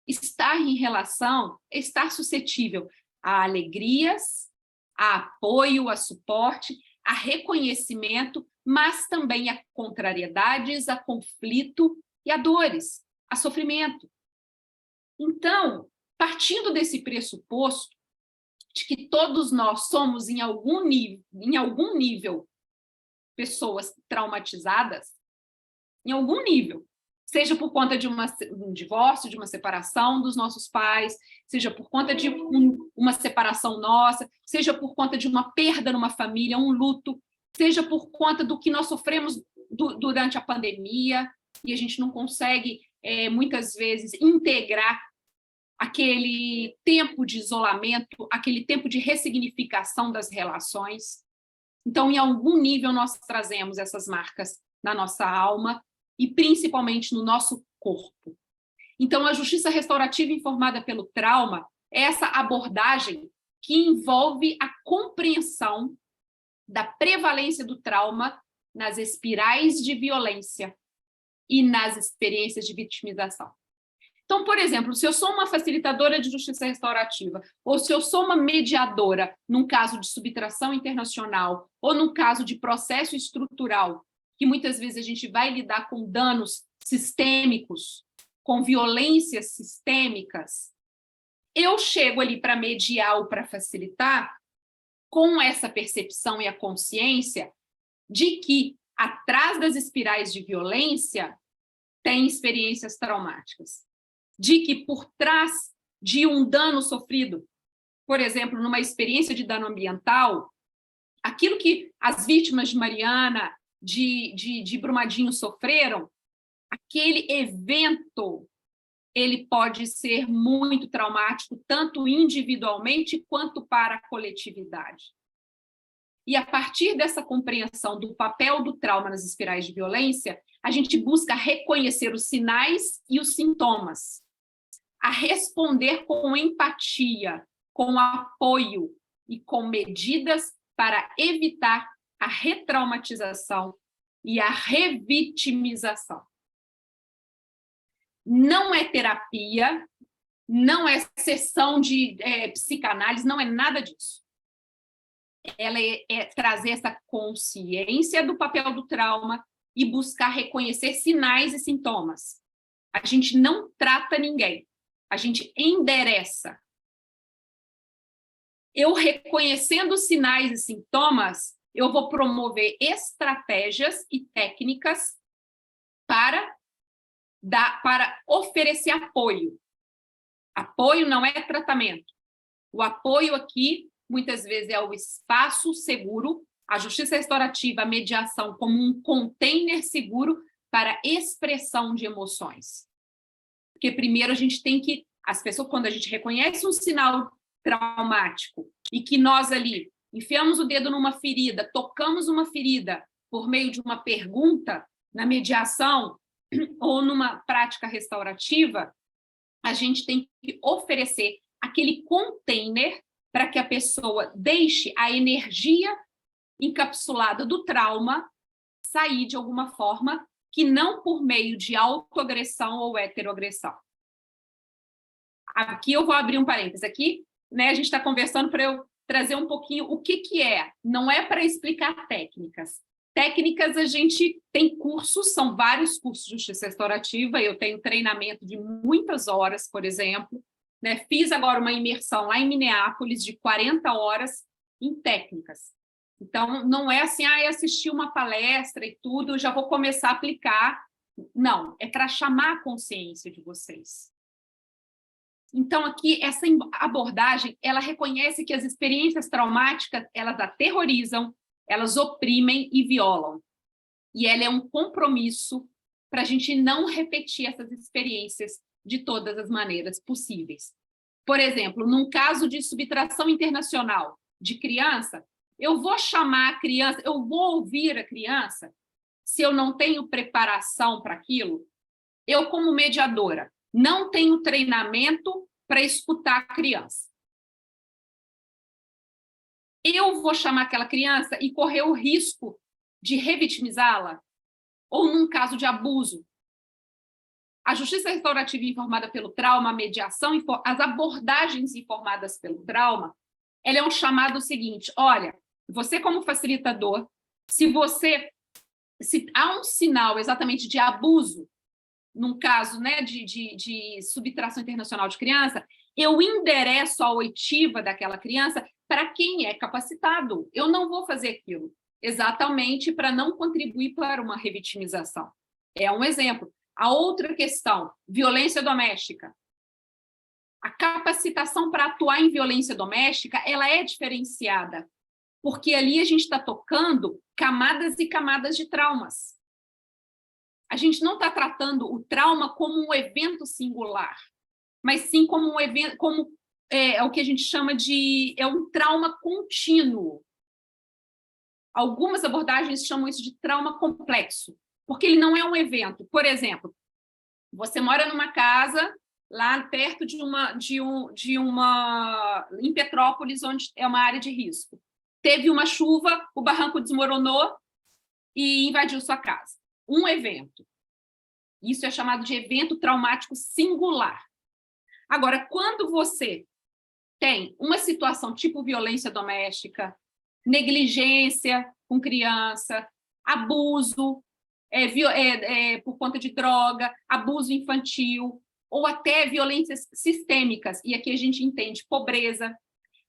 estar em relação é estar suscetível a alegrias, a apoio, a suporte, a reconhecimento, mas também a contrariedades, a conflito e a dores, a sofrimento. Então, partindo desse pressuposto de que todos nós somos em algum nível pessoas traumatizadas em algum nível, seja por conta de um divórcio, de uma separação dos nossos pais, seja por conta de uma separação nossa, seja por conta de uma perda numa família, um luto, seja por conta do que nós sofremos durante a pandemia, e a gente não consegue, muitas vezes, integrar aquele tempo de isolamento, aquele tempo de ressignificação das relações. Então, em algum nível, nós trazemos essas marcas na nossa alma e, principalmente, no nosso corpo. Então, a justiça restaurativa informada pelo trauma é essa abordagem que envolve a compreensão da prevalência do trauma nas espirais de violência e nas experiências de vitimização. Então, por exemplo, se eu sou uma facilitadora de justiça restaurativa, ou se eu sou uma mediadora num caso de subtração internacional, ou num caso de processo estrutural, que muitas vezes a gente vai lidar com danos sistêmicos, com violências sistêmicas, eu chego ali para mediar ou para facilitar com essa percepção e a consciência de que atrás das espirais de violência tem experiências traumáticas, de que por trás de um dano sofrido, por exemplo, numa experiência de dano ambiental, aquilo que as vítimas de Mariana, de Brumadinho sofreram, aquele evento, ele pode ser muito traumático, tanto individualmente quanto para a coletividade. E a partir dessa compreensão do papel do trauma nas espirais de violência, a gente busca reconhecer os sinais e os sintomas, a responder com empatia, com apoio e com medidas para evitar a retraumatização e a revitimização. Não é terapia, não é sessão de psicanálise, não é nada disso. Ela é trazer essa consciência do papel do trauma e buscar reconhecer sinais e sintomas. A gente não trata ninguém, a gente endereça. Eu reconhecendo sinais e sintomas, eu vou promover estratégias e técnicas para oferecer apoio. Apoio não é tratamento. O apoio aqui, muitas vezes, é o espaço seguro, a justiça restaurativa, a mediação como um container seguro para expressão de emoções. Porque primeiro a gente tem que, as pessoas, quando a gente reconhece um sinal traumático e que nós ali enfiamos o dedo numa ferida, tocamos uma ferida por meio de uma pergunta na mediação ou numa prática restaurativa, a gente tem que oferecer aquele container para que a pessoa deixe a energia encapsulada do trauma sair de alguma forma, que não por meio de autoagressão ou heteroagressão. Aqui eu vou abrir um parênteses. Aqui, né, a gente está conversando para eu trazer um pouquinho o que é. Não é para explicar técnicas. Técnicas, a gente tem cursos, são vários cursos de justiça restaurativa, eu tenho treinamento de muitas horas, por exemplo, né? Fiz agora uma imersão lá em Minneapolis de 40 horas em técnicas. Então, não é assim, assisti uma palestra e tudo, já vou começar a aplicar. Não, é para chamar a consciência de vocês. Então, aqui, essa abordagem, ela reconhece que as experiências traumáticas, elas aterrorizam, elas oprimem e violam. E ela é um compromisso para a gente não repetir essas experiências de todas as maneiras possíveis. Por exemplo, num caso de subtração internacional de criança, eu vou chamar a criança, eu vou ouvir a criança, se eu não tenho preparação para aquilo, eu, como mediadora, não tenho treinamento para escutar a criança. Eu vou chamar aquela criança e correr o risco de revitimizá-la, ou num caso de abuso. A justiça restaurativa informada pelo trauma, a mediação, as abordagens informadas pelo trauma, ela é um chamado seguinte: olha, você como facilitador, se há um sinal exatamente de abuso, num caso, né, de subtração internacional de criança, eu endereço a oitiva daquela criança para quem é capacitado. Eu não vou fazer aquilo. exatamente para não contribuir para uma revitimização. É um exemplo. A outra questão, violência doméstica. A capacitação para atuar em violência doméstica, ela é diferenciada, porque ali a gente está tocando camadas e camadas de traumas. A gente não está tratando o trauma como um evento singular, mas sim como um evento, como o que a gente chama de um trauma contínuo. Algumas abordagens chamam isso de trauma complexo, porque ele não é um evento. Por exemplo, você mora numa casa lá perto em Petrópolis, onde é uma área de risco. Teve uma chuva, o barranco desmoronou e invadiu sua casa. Um evento. Isso é chamado de evento traumático singular. Agora, quando você tem uma situação tipo violência doméstica, negligência com criança, abuso por conta de droga, abuso infantil, ou até violências sistêmicas, e aqui a gente entende pobreza,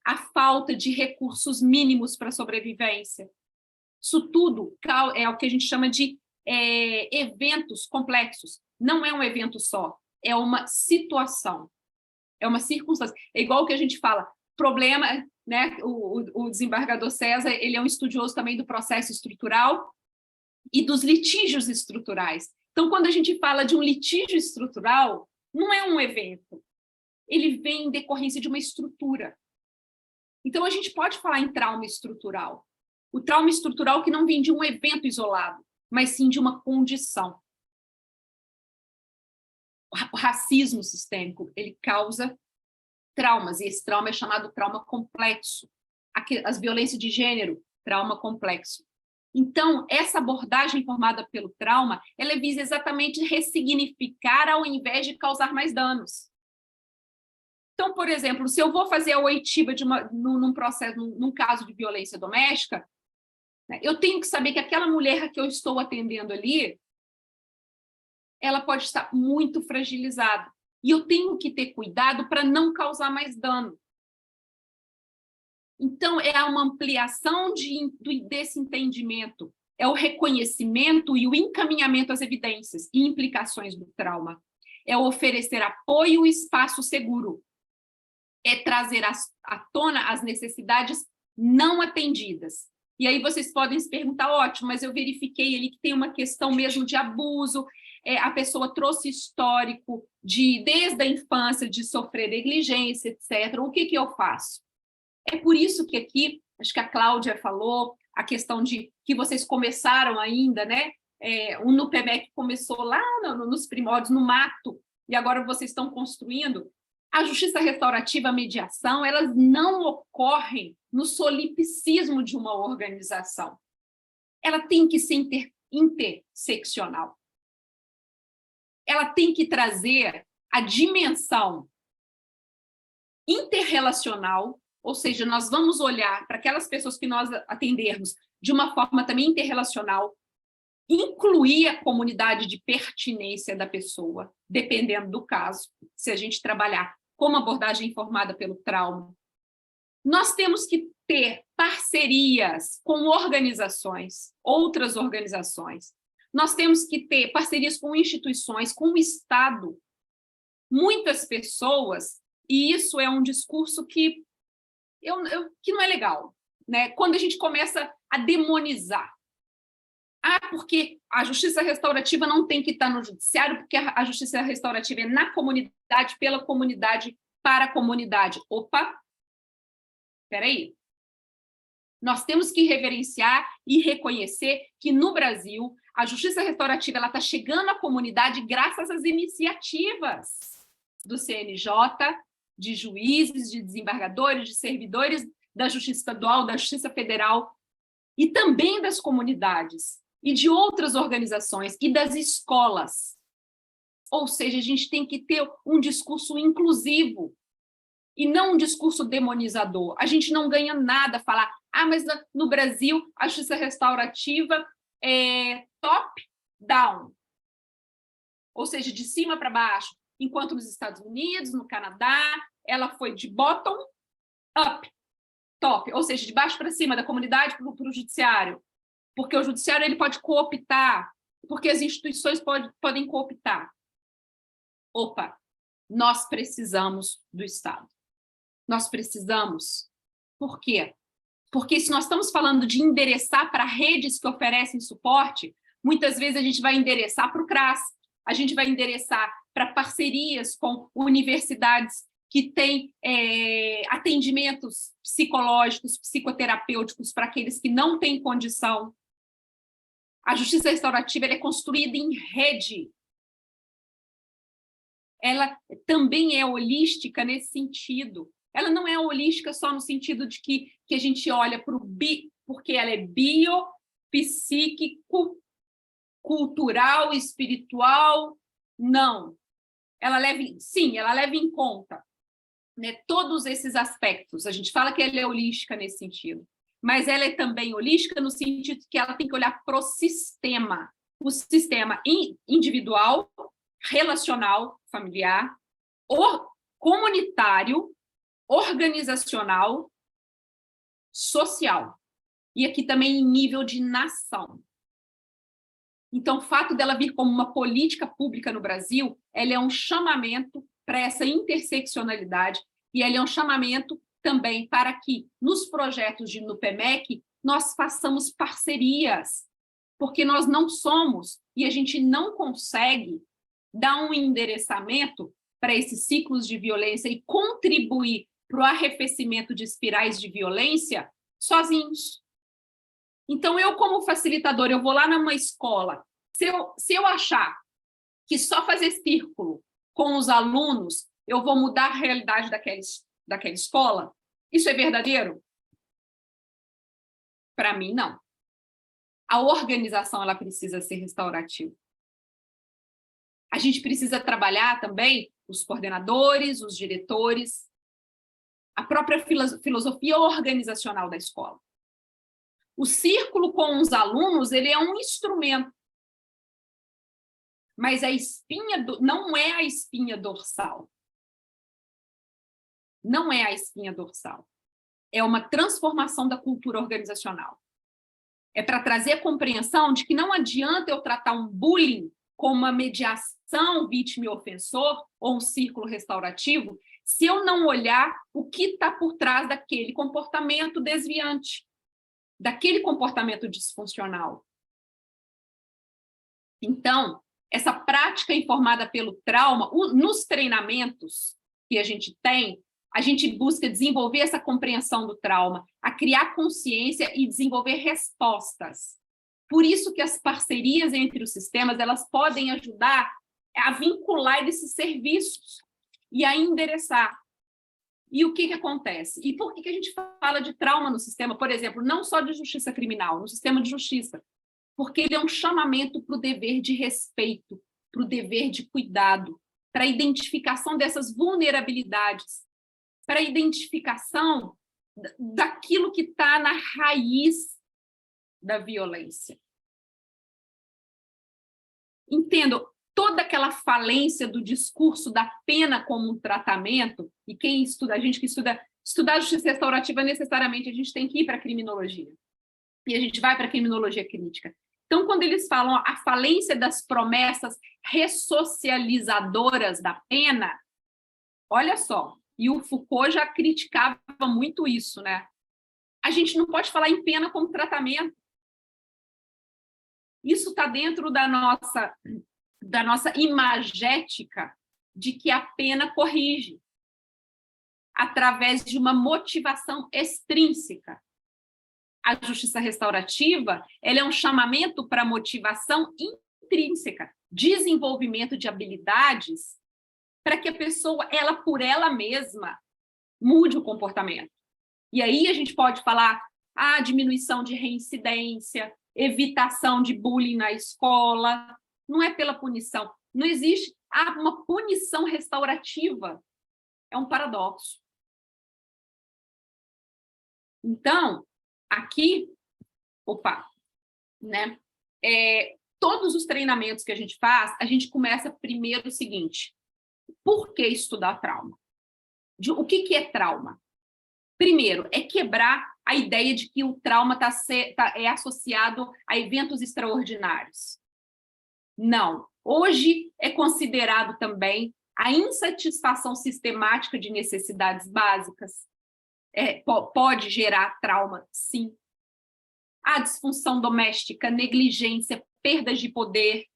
a falta de recursos mínimos para a sobrevivência. Isso tudo é o que a gente chama de eventos complexos. Não é um evento só, é uma situação, é uma circunstância. É igual o que a gente fala, problema, né? O desembargador César, ele é um estudioso também do processo estrutural e dos litígios estruturais. Então, quando a gente fala de um litígio estrutural, não é um evento, ele vem em decorrência de uma estrutura. Então, a gente pode falar em trauma estrutural. O trauma estrutural que não vem de um evento isolado, mas sim de uma condição. O racismo sistêmico, ele causa traumas, e esse trauma é chamado trauma complexo. As violências de gênero, trauma complexo. Então, essa abordagem formada pelo trauma, ela visa exatamente ressignificar ao invés de causar mais danos. Então, por exemplo, se eu vou fazer a oitiva num processo, num caso de violência doméstica, né, eu tenho que saber que aquela mulher que eu estou atendendo ali, ela pode estar muito fragilizada. E eu tenho que ter cuidado para não causar mais dano. Então, é uma ampliação desse entendimento, é o reconhecimento e o encaminhamento às evidências e implicações do trauma. É oferecer apoio e espaço seguro. É trazer à tona as necessidades não atendidas. E aí vocês podem se perguntar, ótimo, mas eu verifiquei ali que tem uma questão mesmo de abuso, a pessoa trouxe histórico desde a infância de sofrer negligência, etc. O que eu faço? É por isso que aqui, acho que a Cláudia falou, a questão de que vocês começaram ainda, né? O NUPEMEC começou lá nos primórdios, no mato, e agora vocês estão construindo. A justiça restaurativa, a mediação, elas não ocorrem no solipsismo de uma organização. Ela tem que ser interseccional. Ela tem que trazer a dimensão interrelacional, ou seja, nós vamos olhar para aquelas pessoas que nós atendermos de uma forma também interrelacional, incluir a comunidade de pertinência da pessoa, dependendo do caso, se a gente trabalhar como abordagem formada pelo trauma. Nós temos que ter parcerias com organizações, outras organizações. Nós temos que ter parcerias com instituições, com o Estado. Muitas pessoas, e isso é um discurso que não é legal, né? Quando a gente começa a demonizar. Porque a justiça restaurativa não tem que estar no judiciário, porque a justiça restaurativa é na comunidade, pela comunidade, para a comunidade. Opa! Espera aí. Nós temos que reverenciar e reconhecer que, no Brasil, a justiça restaurativa está chegando à comunidade graças às iniciativas do CNJ, de juízes, de desembargadores, de servidores da Justiça Estadual, da Justiça Federal, e também das comunidades, e de outras organizações, e das escolas. Ou seja, a gente tem que ter um discurso inclusivo, e não um discurso demonizador. A gente não ganha nada a falar, mas no Brasil a justiça restaurativa é top-down, ou seja, de cima para baixo, enquanto nos Estados Unidos, no Canadá, ela foi de bottom-up, top, ou seja, de baixo para cima, da comunidade para o judiciário. porque o judiciário ele pode cooptar, porque as instituições podem cooptar. Opa, nós precisamos do Estado. Nós precisamos. Por quê? Porque se nós estamos falando de endereçar para redes que oferecem suporte, muitas vezes a gente vai endereçar para o CRAS, a gente vai endereçar para parcerias com universidades que têm atendimentos psicológicos, psicoterapêuticos para aqueles que não têm condição. A justiça restaurativa ela é construída em rede. Ela também é holística nesse sentido. Ela não é holística só no sentido de que a gente olha para o porque ela é bio, psíquico, cultural, espiritual. Não. Ela leva em conta, né, todos esses aspectos. A gente fala que ela é holística nesse sentido, mas ela é também holística no sentido que ela tem que olhar para o sistema individual, relacional, familiar, comunitário, organizacional, social. E aqui também em nível de nação. Então, o fato dela vir como uma política pública no Brasil, ela é um chamamento para essa interseccionalidade e ela é um chamamento também para que, nos projetos no PMEC, nós façamos parcerias, porque nós não somos e a gente não consegue dar um endereçamento para esses ciclos de violência e contribuir para o arrefecimento de espirais de violência sozinhos. Então, eu, como facilitador, eu vou lá numa escola, se eu achar que só fazer círculo com os alunos, eu vou mudar a realidade daquela escola, isso é verdadeiro? Para mim, não. A organização ela precisa ser restaurativa. A gente precisa trabalhar também os coordenadores, os diretores, a própria filosofia organizacional da escola. O círculo com os alunos ele é um instrumento, mas não é a espinha dorsal. Não é a espinha dorsal. É uma transformação da cultura organizacional. É para trazer a compreensão de que não adianta eu tratar um bullying como uma mediação vítima e ofensor ou um círculo restaurativo se eu não olhar o que está por trás daquele comportamento desviante, daquele comportamento disfuncional. Então, essa prática informada pelo trauma, nos treinamentos que a gente tem, a gente busca desenvolver essa compreensão do trauma, a criar consciência e desenvolver respostas. Por isso que as parcerias entre os sistemas, elas podem ajudar a vincular esses serviços e a endereçar. E o que acontece? E por que a gente fala de trauma no sistema, por exemplo, não só de justiça criminal, no sistema de justiça? Porque ele é um chamamento para o dever de respeito, para o dever de cuidado, para a identificação dessas vulnerabilidades, para a identificação daquilo que está na raiz da violência. Entendo toda aquela falência do discurso da pena como um tratamento, e quem estuda, a gente que estudar a justiça restaurativa, necessariamente a gente tem que ir para a criminologia. E a gente vai para a criminologia crítica. Então, quando eles falam a falência das promessas ressocializadoras da pena, olha só, e o Foucault já criticava muito isso, né? A gente não pode falar em pena como tratamento. Isso está dentro da nossa imagética de que a pena corrige através de uma motivação extrínseca. A justiça restaurativa ela é um chamamento para motivação intrínseca, desenvolvimento de habilidades para que a pessoa, ela por ela mesma, mude o comportamento. E aí a gente pode falar diminuição de reincidência, evitação de bullying na escola. Não é pela punição. Não existe uma punição restaurativa. É um paradoxo. Então, aqui, né? Todos os treinamentos que a gente faz, a gente começa primeiro o seguinte: por que estudar trauma? O que é trauma? Primeiro, é quebrar a ideia de que o trauma é associado a eventos extraordinários. Não. Hoje é considerado também a insatisfação sistemática de necessidades básicas. Pode gerar trauma, sim. A disfunção doméstica, negligência, perdas de poder,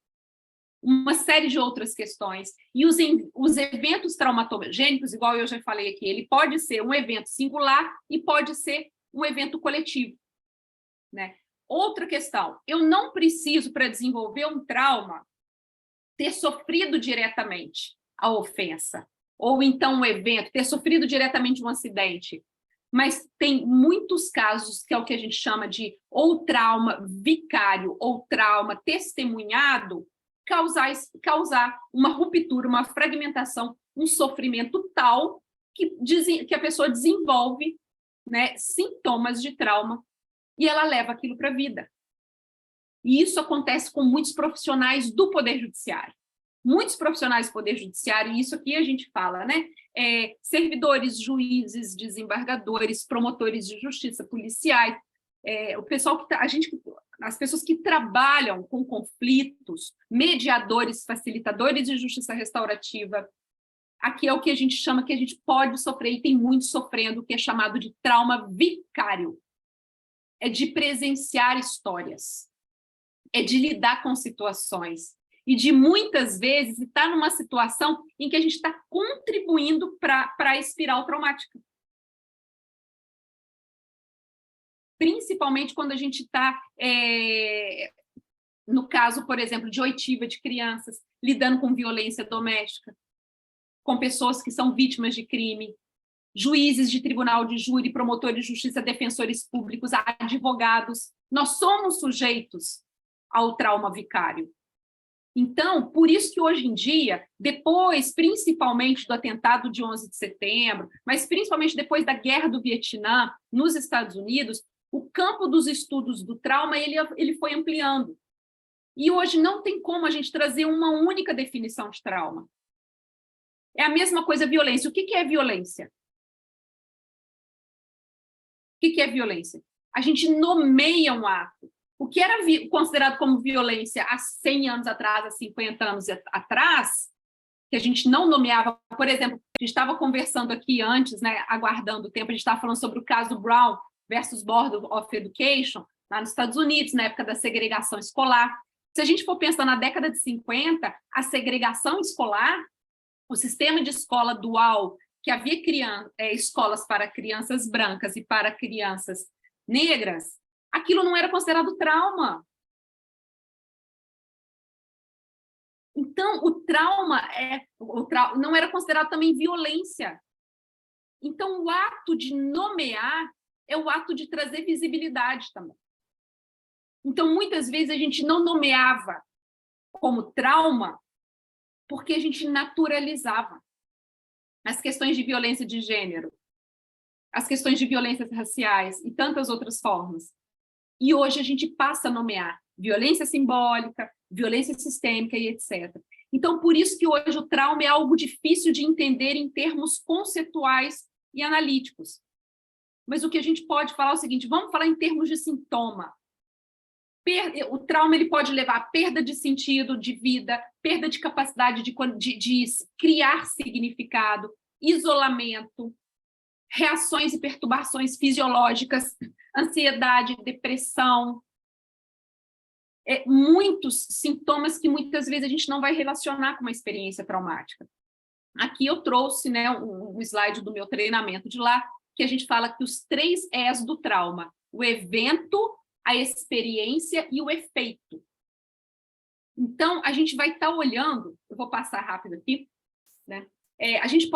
uma série de outras questões. E os eventos traumatogênicos, igual eu já falei aqui, ele pode ser um evento singular e pode ser um evento coletivo, né? Outra questão, eu não preciso, para desenvolver um trauma, ter sofrido diretamente a ofensa, ou então um evento, ter sofrido diretamente um acidente. Mas tem muitos casos, que é o que a gente chama de ou trauma vicário ou trauma testemunhado, causar uma ruptura, uma fragmentação, um sofrimento tal que a pessoa desenvolve, né, sintomas de trauma e ela leva aquilo para a vida. E isso acontece com muitos profissionais do Poder Judiciário. Muitos profissionais do Poder Judiciário, e isso aqui a gente fala, né? Servidores, juízes, desembargadores, promotores de justiça, policiais, o pessoal as pessoas que trabalham com conflitos, mediadores, facilitadores de justiça restaurativa. Aqui é o que a gente chama, que a gente pode sofrer, e tem muitos sofrendo, que é chamado de trauma vicário. É de presenciar histórias, é de lidar com situações, e de muitas vezes estar numa situação em que a gente está contribuindo para a espiral traumática. Principalmente quando a gente está, no caso, por exemplo, de oitiva de crianças, lidando com violência doméstica, com pessoas que são vítimas de crime, juízes de tribunal de júri, promotores de justiça, defensores públicos, advogados. Nós somos sujeitos ao trauma vicário. Então, por isso que hoje em dia, depois, principalmente do atentado de 11 de setembro, mas principalmente depois da Guerra do Vietnã, nos Estados Unidos, o campo dos estudos do trauma ele foi ampliando. E hoje não tem como a gente trazer uma única definição de trauma. É a mesma coisa violência. O que é violência? O que é violência? A gente nomeia um ato. O que era considerado como violência há 100 anos atrás, há 50 anos atrás, que a gente não nomeava, por exemplo, a gente estava conversando aqui antes, né, aguardando o tempo, a gente estava falando sobre o caso Brown versus Board of Education, lá nos Estados Unidos, na época da segregação escolar. Se a gente for pensar na década de 50, a segregação escolar, o sistema de escola dual, que havia escolas para crianças brancas e para crianças negras, aquilo não era considerado trauma. Então, o trauma não era considerado também violência. Então, o ato de nomear é o ato de trazer visibilidade também. Então, muitas vezes, a gente não nomeava como trauma porque a gente naturalizava as questões de violência de gênero, as questões de violências raciais e tantas outras formas. E hoje a gente passa a nomear violência simbólica, violência sistêmica e etc. Então, por isso que hoje o trauma é algo difícil de entender em termos conceituais e analíticos. Mas o que a gente pode falar é o seguinte, vamos falar em termos de sintoma. O trauma ele pode levar a perda de sentido de vida, perda de capacidade de criar significado, isolamento, reações e perturbações fisiológicas, ansiedade, depressão, muitos sintomas que muitas vezes a gente não vai relacionar com uma experiência traumática. Aqui eu trouxe, né, um slide do meu treinamento de lá, que a gente fala que os 3 Es do trauma, o evento, a experiência e o efeito. Então, a gente vai estar olhando, eu vou passar rápido aqui, né? A gente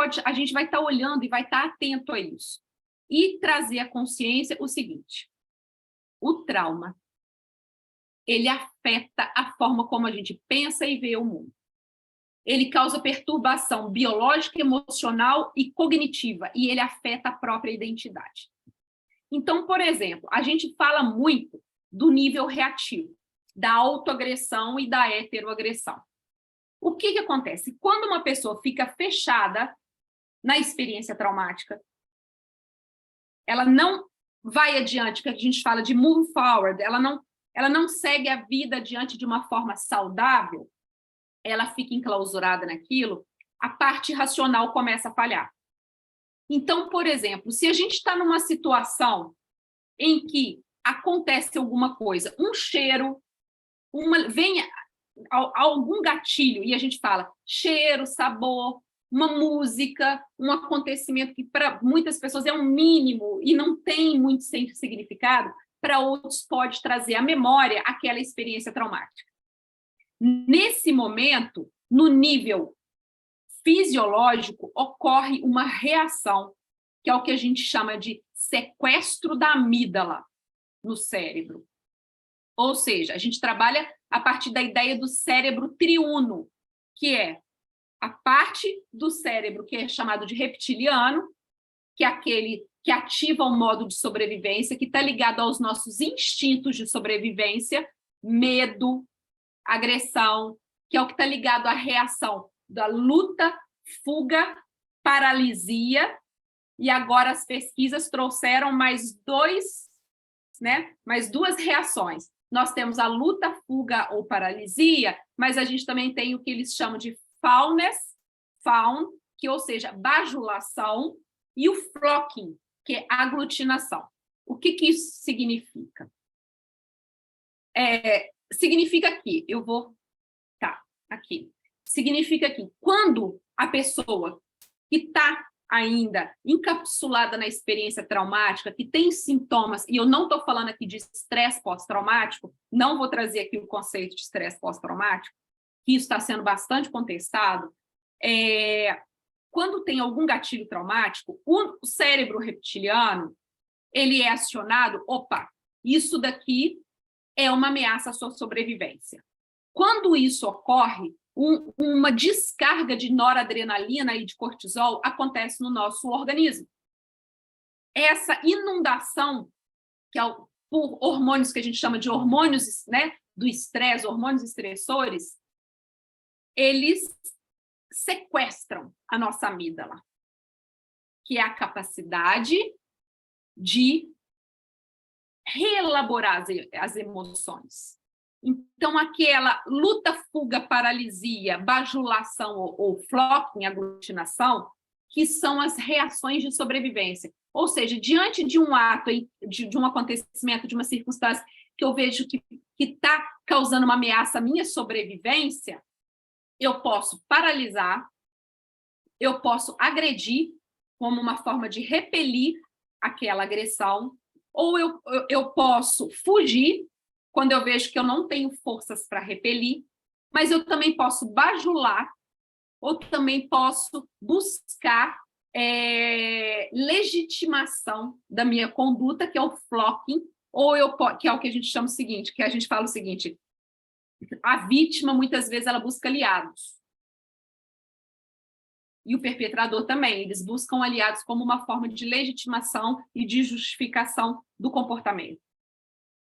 vai estar olhando e vai estar atento a isso. E trazer à consciência o seguinte, o trauma, ele afeta a forma como a gente pensa e vê o mundo. Ele causa perturbação biológica, emocional e cognitiva, e ele afeta a própria identidade. Então, por exemplo, a gente fala muito do nível reativo, da autoagressão e da heteroagressão. O que acontece? Quando uma pessoa fica fechada na experiência traumática, ela não vai adiante, que a gente fala de move forward, ela não segue a vida adiante de uma forma saudável, ela fica enclausurada naquilo, a parte racional começa a falhar. Então, por exemplo, se a gente está numa situação em que acontece alguma coisa, um cheiro, vem algum gatilho, e a gente fala cheiro, sabor, uma música, um acontecimento que para muitas pessoas é um mínimo e não tem muito significado, para outros pode trazer à memória aquela experiência traumática. Nesse momento, no nível fisiológico, ocorre uma reação, que é o que a gente chama de sequestro da amígdala no cérebro. Ou seja, a gente trabalha a partir da ideia do cérebro triuno, que é a parte do cérebro que é chamado de reptiliano, que é aquele que ativa o modo de sobrevivência, que está ligado aos nossos instintos de sobrevivência, medo, agressão, que é o que está ligado à reação da luta, fuga, paralisia, e agora as pesquisas trouxeram mais duas reações. Nós temos a luta, fuga ou paralisia, mas a gente também tem o que eles chamam de fawn, que, ou seja, bajulação, e o flocking, que é aglutinação. O que isso significa? Significa que, significa que quando a pessoa que está ainda encapsulada na experiência traumática, que tem sintomas, e eu não estou falando aqui de estresse pós-traumático, não vou trazer aqui o conceito de estresse pós-traumático, que isso está sendo bastante contestado, quando tem algum gatilho traumático, o cérebro reptiliano, ele é acionado, isso daqui é uma ameaça à sua sobrevivência. Quando isso ocorre, uma descarga de noradrenalina e de cortisol acontece no nosso organismo. Essa inundação, que é por hormônios que a gente chama de hormônios, do estresse, hormônios estressores, eles sequestram a nossa amígdala, que é a capacidade de reelaborar as emoções. Então, aquela luta, fuga, paralisia, bajulação ou flocking, aglutinação, que são as reações de sobrevivência. Ou seja, diante de um ato, de um acontecimento, de uma circunstância que eu vejo que está causando uma ameaça à minha sobrevivência, eu posso paralisar, eu posso agredir como uma forma de repelir aquela agressão, ou eu posso fugir quando eu vejo que eu não tenho forças para repelir, mas eu também posso bajular, ou também posso buscar legitimação da minha conduta, que é o flocking, que é o que a gente chama o seguinte, que a gente fala o seguinte, a vítima, muitas vezes, ela busca aliados. E o perpetrador também, eles buscam aliados como uma forma de legitimação e de justificação do comportamento.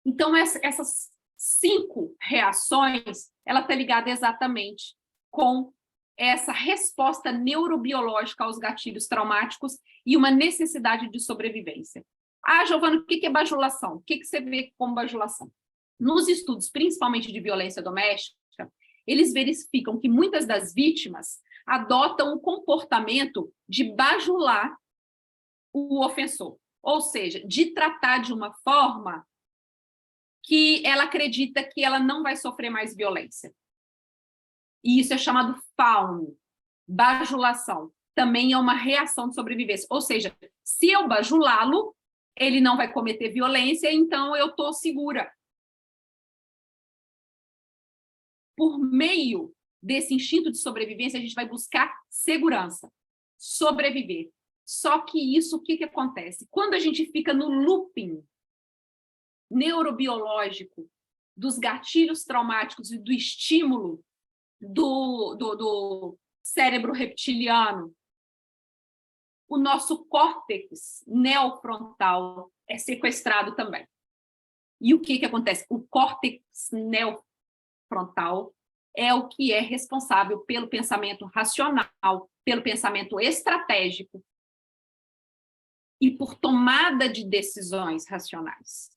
Então, essas 5 reações, ela está ligada exatamente com essa resposta neurobiológica aos gatilhos traumáticos e uma necessidade de sobrevivência. Giovana, o que é bajulação? O que você vê como bajulação? Nos estudos, principalmente de violência doméstica, eles verificam que muitas das vítimas adotam o comportamento de bajular o ofensor, ou seja, de tratar de uma forma que ela acredita que ela não vai sofrer mais violência. E isso é chamado fawn, bajulação. Também é uma reação de sobrevivência. Ou seja, se eu bajulá-lo, ele não vai cometer violência, então eu estou segura. Por meio desse instinto de sobrevivência, a gente vai buscar segurança, sobreviver. Só que isso, o que acontece? Quando a gente fica no looping neurobiológico dos gatilhos traumáticos e do estímulo do cérebro reptiliano, o nosso córtex neofrontal é sequestrado também. E o que acontece? O córtex neofrontal é o que é responsável pelo pensamento racional, pelo pensamento estratégico, e por tomada de decisões racionais.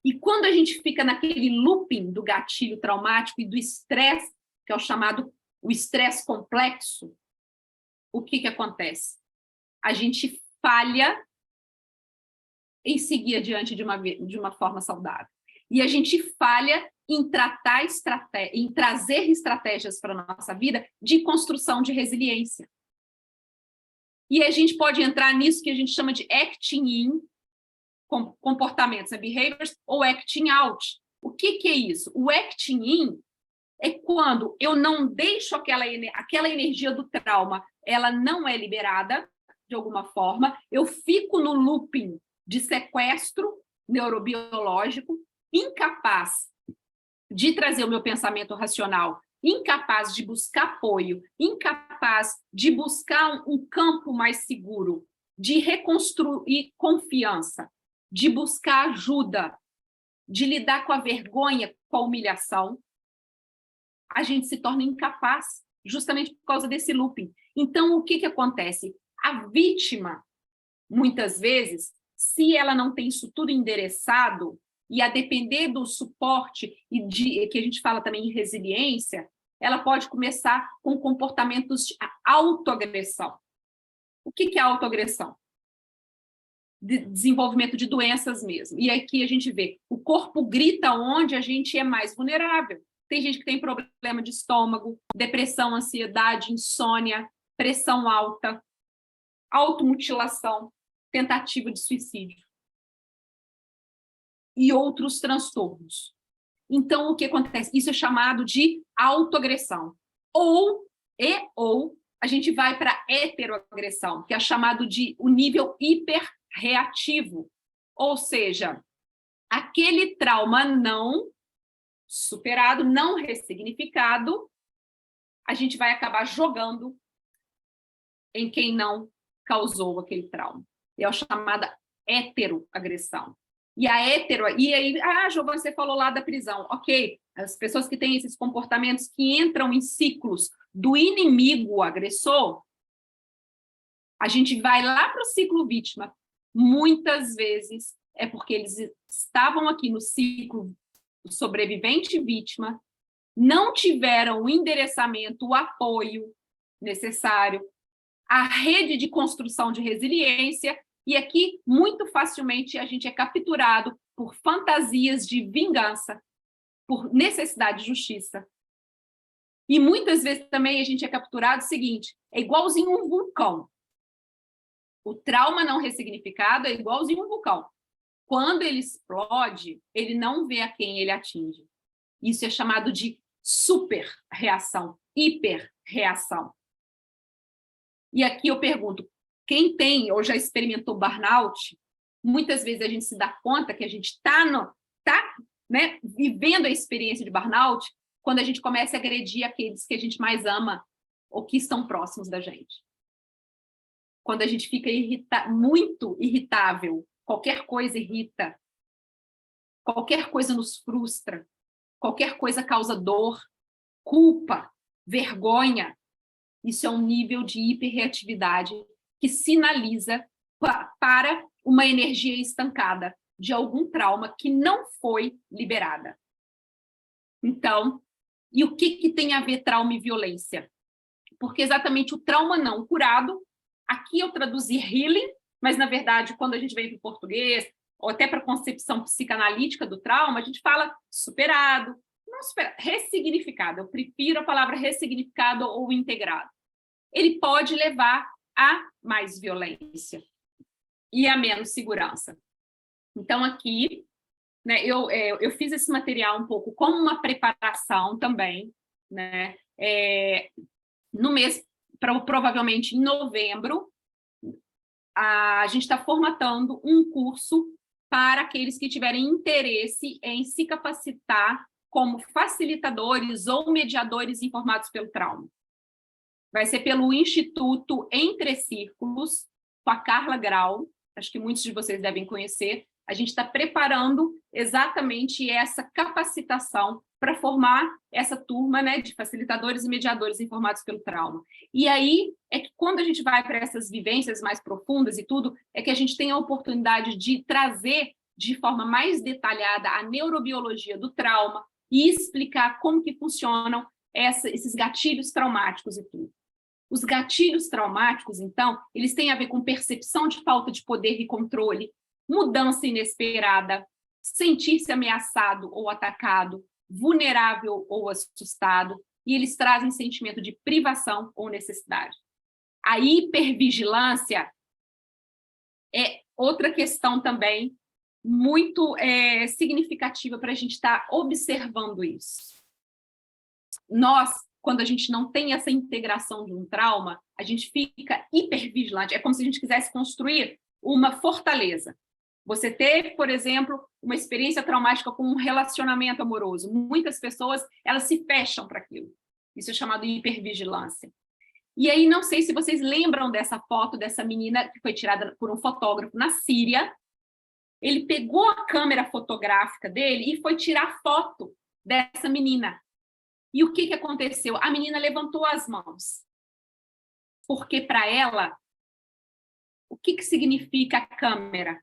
E quando a gente fica naquele looping do gatilho traumático e do estresse, que é o chamado o estresse complexo, o que acontece? A gente falha em seguir adiante de uma forma saudável. E a gente falha em trazer estratégias para a nossa vida de construção de resiliência. E a gente pode entrar nisso que a gente chama de acting in, comportamentos, behaviors, ou acting out. O que é isso? O acting in é quando eu não deixo aquela energia do trauma, ela não é liberada de alguma forma, eu fico no looping de sequestro neurobiológico, incapaz de trazer o meu pensamento racional, incapaz de buscar apoio, incapaz de buscar um campo mais seguro, de reconstruir confiança, de buscar ajuda, de lidar com a vergonha, com a humilhação, a gente se torna incapaz, justamente por causa desse looping. Então, o que acontece? A vítima, muitas vezes, se ela não tem isso tudo endereçado, e a depender do suporte, que a gente fala também em resiliência, ela pode começar com comportamentos de autoagressão. O que é autoagressão? Desenvolvimento de doenças mesmo. E aqui a gente vê, o corpo grita onde a gente é mais vulnerável. Tem gente que tem problema de estômago, depressão, ansiedade, insônia, pressão alta, automutilação, tentativa de suicídio e outros transtornos. Então, o que acontece? Isso é chamado de autoagressão. Ou a gente vai para a heteroagressão, que é chamado de o nível hiperreativo. Ou seja, aquele trauma não superado, não ressignificado, a gente vai acabar jogando em quem não causou aquele trauma. É a chamada heteroagressão. E aí, Giovana, você falou lá da prisão. Ok, as pessoas que têm esses comportamentos que entram em ciclos do inimigo agressor, a gente vai lá para o ciclo vítima. Muitas vezes é porque eles estavam aqui no ciclo sobrevivente-vítima, não tiveram o endereçamento, o apoio necessário, a rede de construção de resiliência, e aqui, muito facilmente, a gente é capturado por fantasias de vingança, por necessidade de justiça. E muitas vezes também a gente é capturado o seguinte, é igualzinho um vulcão. O trauma não ressignificado é igualzinho um vulcão. Quando ele explode, ele não vê a quem ele atinge. Isso é chamado de super-reação, hiper-reação. E aqui eu pergunto, quem tem ou já experimentou burnout, muitas vezes a gente se dá conta que a gente está vivendo a experiência de burnout quando a gente começa a agredir aqueles que a gente mais ama ou que estão próximos da gente. Quando a gente fica muito irritável, qualquer coisa irrita, qualquer coisa nos frustra, qualquer coisa causa dor, culpa, vergonha. Isso é um nível de hiperreatividade que sinaliza para uma energia estancada de algum trauma que não foi liberada. Então, e o que tem a ver trauma e violência? Porque exatamente o trauma não curado, aqui eu traduzi healing, mas, na verdade, quando a gente vem para o português, ou até para a concepção psicanalítica do trauma, a gente fala superado, não superado, ressignificado. Eu prefiro a palavra ressignificado ou integrado. Ele pode levar a mais violência e a menos segurança. Então, aqui, né, eu fiz esse material um pouco como uma preparação também, né? No mês, provavelmente em novembro, a gente está formatando um curso para aqueles que tiverem interesse em se capacitar como facilitadores ou mediadores informados pelo trauma. Vai ser pelo Instituto Entre Círculos, com a Carla Grau, acho que muitos de vocês devem conhecer. A gente está preparando exatamente essa capacitação para formar essa turma, né, de facilitadores e mediadores informados pelo trauma. E aí é que quando a gente vai para essas vivências mais profundas e tudo, é que a gente tem a oportunidade de trazer de forma mais detalhada a neurobiologia do trauma e explicar como que funcionam esses gatilhos traumáticos e tudo. Os gatilhos traumáticos, então, eles têm a ver com percepção de falta de poder e controle, mudança inesperada, sentir-se ameaçado ou atacado, vulnerável ou assustado, e eles trazem sentimento de privação ou necessidade. A hipervigilância é outra questão também muito significativa para a gente estar observando isso. Nós, quando a gente não tem essa integração de um trauma, a gente fica hipervigilante, é como se a gente quisesse construir uma fortaleza. Você teve, por exemplo, uma experiência traumática com um relacionamento amoroso. Muitas pessoas, elas se fecham para aquilo. Isso é chamado de hipervigilância. E aí, não sei se vocês lembram dessa foto dessa menina que foi tirada por um fotógrafo na Síria. Ele pegou a câmera fotográfica dele e foi tirar foto dessa menina. E o que aconteceu? A menina levantou as mãos. Porque, para ela, o que significa a câmera?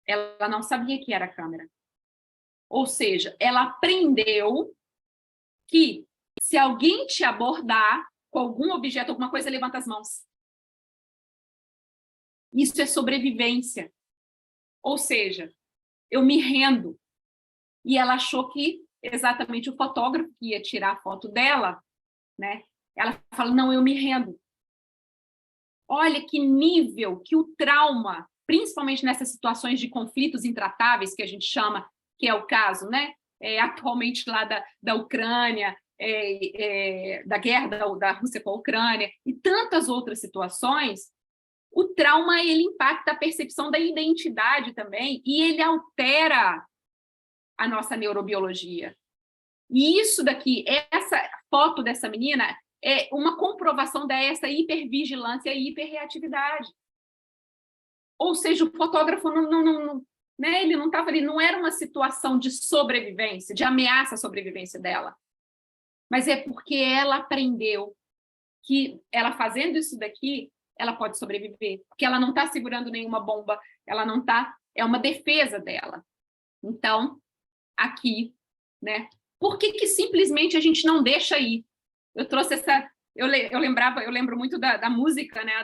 Ela não sabia que era câmera. Ou seja, ela aprendeu que se alguém te abordar com algum objeto, alguma coisa, levanta as mãos. Isso é sobrevivência. Ou seja, eu me rendo. E ela achou que exatamente o fotógrafo que ia tirar a foto dela, né? Ela fala, não, eu me rendo. Olha que nível que o trauma, principalmente nessas situações de conflitos intratáveis, que a gente chama, que é o caso, né? Atualmente lá da Ucrânia, da guerra da Rússia com a Ucrânia, e tantas outras situações, o trauma ele impacta a percepção da identidade também, e ele altera a nossa neurobiologia. E isso daqui, essa foto dessa menina, é uma comprovação dessa hipervigilância e hiperreatividade. Ou seja, o fotógrafo né, ele não estava ali, não era uma situação de sobrevivência, de ameaça à sobrevivência dela. Mas é porque ela aprendeu que ela fazendo isso daqui, ela pode sobreviver, porque ela não está segurando nenhuma bomba, ela não está, é uma defesa dela. Então, aqui, né? Por que simplesmente a gente não deixa ir? Eu trouxe essa, eu lembro muito da música, né?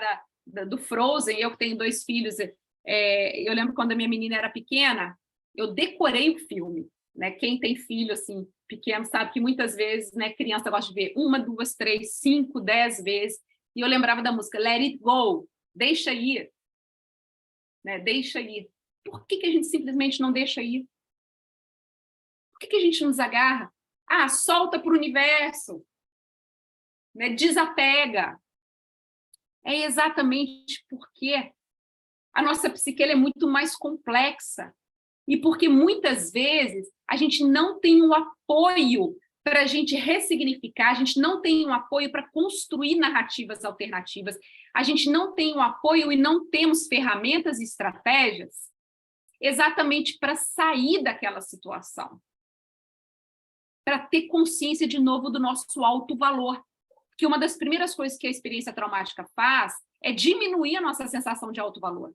Do Frozen. Eu que tenho 2 filhos, eu lembro quando a minha menina era pequena, eu decorei o filme, né? Quem tem filho assim pequeno sabe que muitas vezes, né? Criança gosta de ver 1, 2, 3, 5, 10 vezes. E eu lembrava da música Let It Go, deixa ir, né? Deixa ir. Por que a gente simplesmente não deixa ir? Por que a gente nos agarra? Ah, solta para o universo, né? Desapega. É exatamente porque a nossa psique é muito mais complexa e porque muitas vezes a gente não tem o apoio para a gente ressignificar, a gente não tem o apoio para construir narrativas alternativas, a gente não tem o apoio e não temos ferramentas e estratégias exatamente para sair daquela situação, para ter consciência de novo do nosso alto valor. Porque uma das primeiras coisas que a experiência traumática faz é diminuir a nossa sensação de alto valor.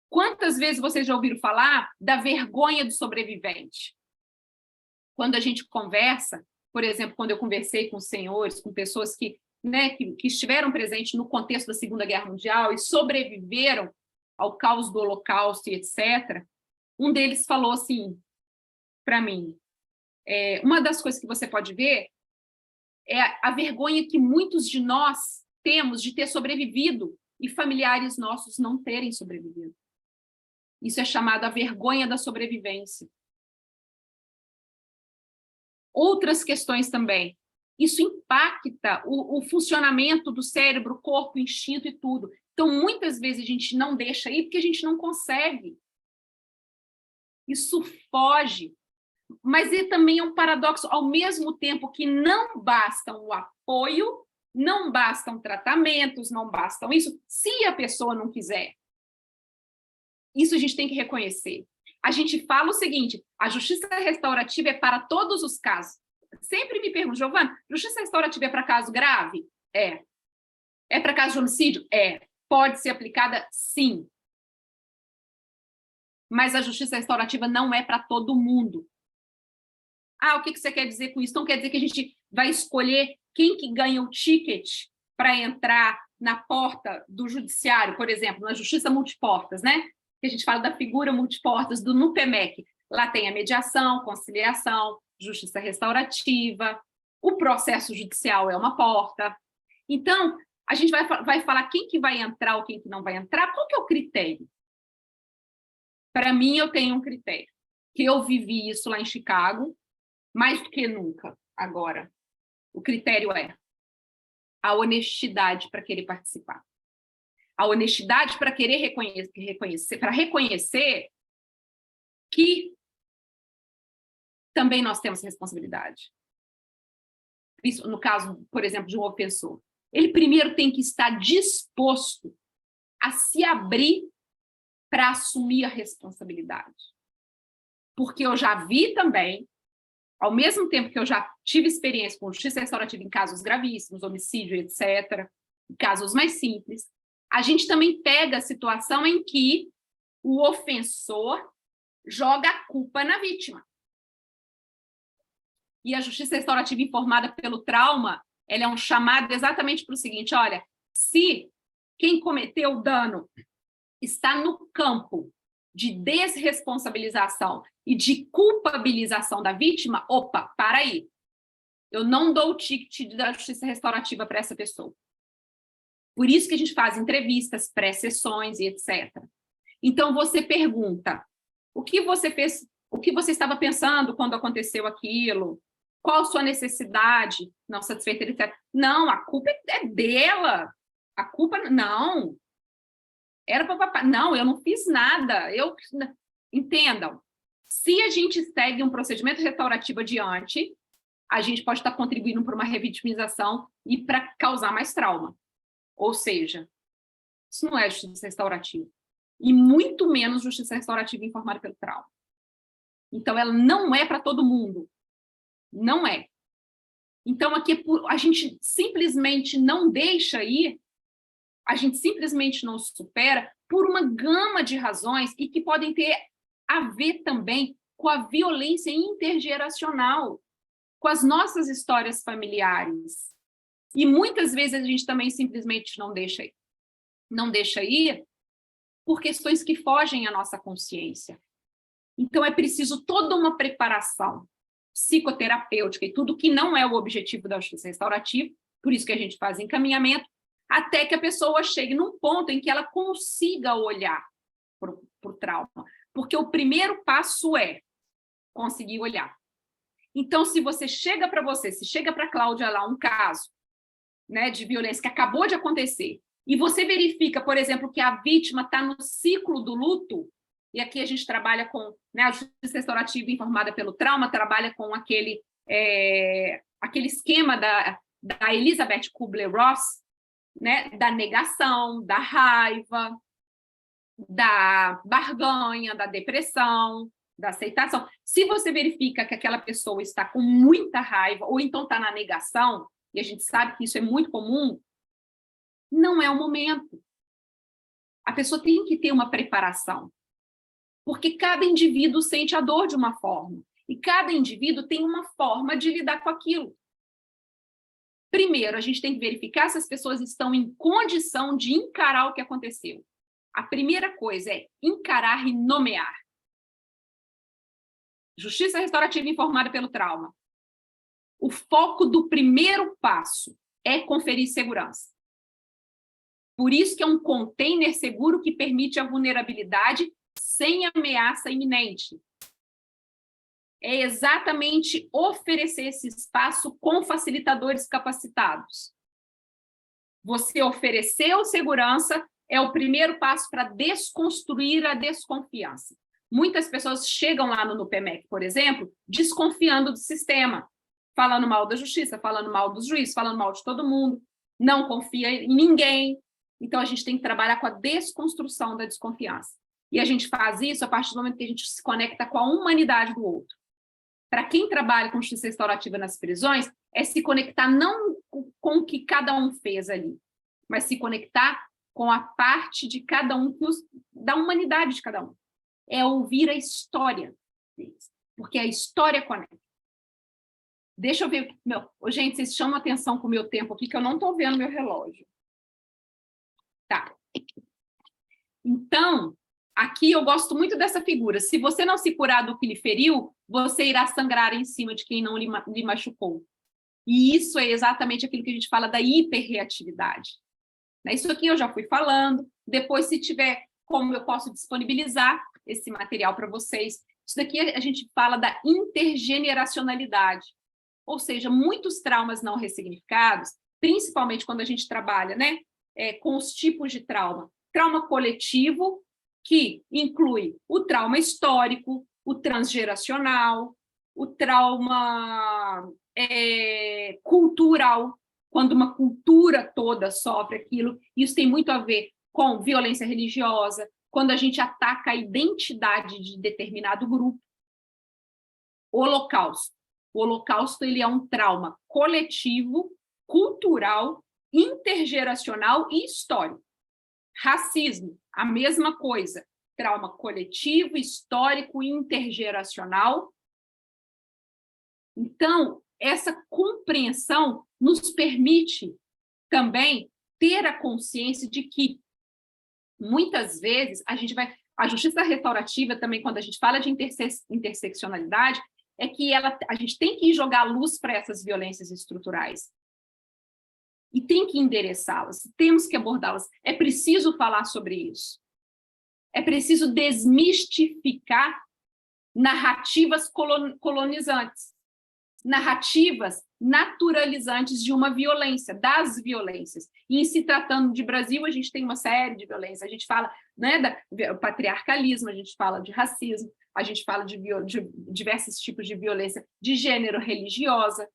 Quantas vezes vocês já ouviram falar da vergonha do sobrevivente? Quando a gente conversa, por exemplo, quando eu conversei com senhores, com pessoas que estiveram presentes no contexto da Segunda Guerra Mundial e sobreviveram ao caos do Holocausto e etc., um deles falou assim para mim, uma das coisas que você pode ver é a vergonha que muitos de nós temos de ter sobrevivido e familiares nossos não terem sobrevivido. Isso é chamado a vergonha da sobrevivência. Outras questões também. Isso impacta o funcionamento do cérebro, corpo, instinto e tudo. Então, muitas vezes a gente não deixa ir porque a gente não consegue. Isso foge. Mas ele também é um paradoxo, ao mesmo tempo que não bastam o apoio, não bastam tratamentos, não bastam isso, se a pessoa não quiser. Isso a gente tem que reconhecer. A gente fala o seguinte, a justiça restaurativa é para todos os casos. Sempre me perguntam, Giovana, justiça restaurativa é para caso grave? É. É para caso de homicídio? É. Pode ser aplicada? Sim. Mas a justiça restaurativa não é para todo mundo. Ah, o que você quer dizer com isso? Então quer dizer que a gente vai escolher quem que ganha o ticket para entrar na porta do judiciário, por exemplo, na justiça multiportas, né? Que a gente fala da figura multiportas do NUPEMEC. Lá tem a mediação, conciliação, justiça restaurativa, o processo judicial é uma porta. Então, a gente vai falar quem que vai entrar ou quem que não vai entrar. Qual que é o critério? Para mim, eu tenho um critério, que eu vivi isso lá em Chicago, mais do que nunca agora. O critério é a honestidade para querer participar. A honestidade para querer reconhecer que também nós temos responsabilidade. Isso, no caso, por exemplo, de um ofensor. Ele primeiro tem que estar disposto a se abrir para assumir a responsabilidade. Porque eu já vi também, ao mesmo tempo que eu já tive experiência com justiça restaurativa em casos gravíssimos, homicídio, etc., em casos mais simples, a gente também pega a situação em que o ofensor joga a culpa na vítima. E a justiça restaurativa informada pelo trauma, ela é um chamado exatamente para o seguinte, olha, se quem cometeu o dano está no campo de desresponsabilização e de culpabilização da vítima, opa, para aí. Eu não dou o ticket da justiça restaurativa para essa pessoa. Por isso que a gente faz entrevistas, pré-sessões e etc. Então, você pergunta, o que você fez, o que você estava pensando quando aconteceu aquilo? Qual a sua necessidade não satisfeita, etc. Não, a culpa é dela. A culpa, não. Era para papai. Não, eu não fiz nada. Entendam, se a gente segue um procedimento restaurativo adiante, a gente pode estar contribuindo para uma revitimização e para causar mais trauma. Ou seja, isso não é justiça restaurativa. E muito menos justiça restaurativa informada pelo trauma. Então, ela não é para todo mundo. Não é. Então, aqui a gente simplesmente não deixa ir, a gente simplesmente não supera por uma gama de razões e que podem ter a ver também com a violência intergeracional, com as nossas histórias familiares. E muitas vezes a gente também simplesmente não deixa ir. Não deixa ir por questões que fogem à nossa consciência. Então, é preciso toda uma preparação psicoterapêutica e tudo que não é o objetivo da justiça restaurativa, por isso que a gente faz encaminhamento, até que a pessoa chegue num ponto em que ela consiga olhar para o trauma. Porque o primeiro passo é conseguir olhar. Então, se chega para a Cláudia lá um caso, né, de violência que acabou de acontecer, e você verifica, por exemplo, que a vítima está no ciclo do luto, e aqui a gente trabalha com, né, a justiça restaurativa informada pelo trauma, trabalha com aquele esquema da Elizabeth Kubler-Ross, né, da negação, da raiva, da barganha, da depressão, da aceitação. Se você verifica que aquela pessoa está com muita raiva, ou então está na negação, e a gente sabe que isso é muito comum, não é o momento. A pessoa tem que ter uma preparação. Porque cada indivíduo sente a dor de uma forma. E cada indivíduo tem uma forma de lidar com aquilo. Primeiro, a gente tem que verificar se as pessoas estão em condição de encarar o que aconteceu. A primeira coisa é encarar e nomear. Justiça restaurativa informada pelo trauma. O foco do primeiro passo é conferir segurança. Por isso que é um container seguro que permite a vulnerabilidade sem ameaça iminente. É exatamente oferecer esse espaço com facilitadores capacitados. Você ofereceu segurança é o primeiro passo para desconstruir a desconfiança. Muitas pessoas chegam lá no NUPEMEC, por exemplo, desconfiando do sistema, falando mal da justiça, falando mal dos juízes, falando mal de todo mundo, não confia em ninguém. Então, a gente tem que trabalhar com a desconstrução da desconfiança. E a gente faz isso a partir do momento que a gente se conecta com a humanidade do outro. Para quem trabalha com justiça restaurativa nas prisões, é se conectar não com o que cada um fez ali, mas se conectar com a parte de cada um, da humanidade de cada um. É ouvir a história deles, porque a história conecta. Deixa eu ver. Gente, vocês chamam atenção com o meu tempo aqui, que eu não estou vendo meu relógio. Tá. Então, aqui eu gosto muito dessa figura. Se você não se curar do que lhe feriu, você irá sangrar em cima de quem não lhe machucou. E isso é exatamente aquilo que a gente fala da hiperreatividade. Isso aqui eu já fui falando. Depois, se tiver como eu posso disponibilizar esse material para vocês. Isso daqui a gente fala da intergeneracionalidade. Ou seja, muitos traumas não ressignificados, principalmente quando a gente trabalha, né, com os tipos de trauma. Trauma coletivo, que inclui o trauma histórico, o transgeracional, o trauma cultural, quando uma cultura toda sofre aquilo. Isso tem muito a ver com violência religiosa, quando a gente ataca a identidade de determinado grupo. Holocausto. O Holocausto ele é um trauma coletivo, cultural, intergeracional e histórico. Racismo, a mesma coisa. Trauma coletivo, histórico e intergeracional. Então, essa compreensão nos permite também ter a consciência de que, muitas vezes, a justiça restaurativa também, quando a gente fala de interseccionalidade, é que a gente tem que jogar luz para essas violências estruturais. E tem que endereçá-las, temos que abordá-las. É preciso falar sobre isso. É preciso desmistificar narrativas colonizantes, narrativas naturalizantes de uma violência, das violências. E em se tratando de Brasil, a gente tem uma série de violências. A gente fala, né, do patriarcalismo, a gente fala de racismo, a gente fala de diversos tipos de violência de gênero, religiosa,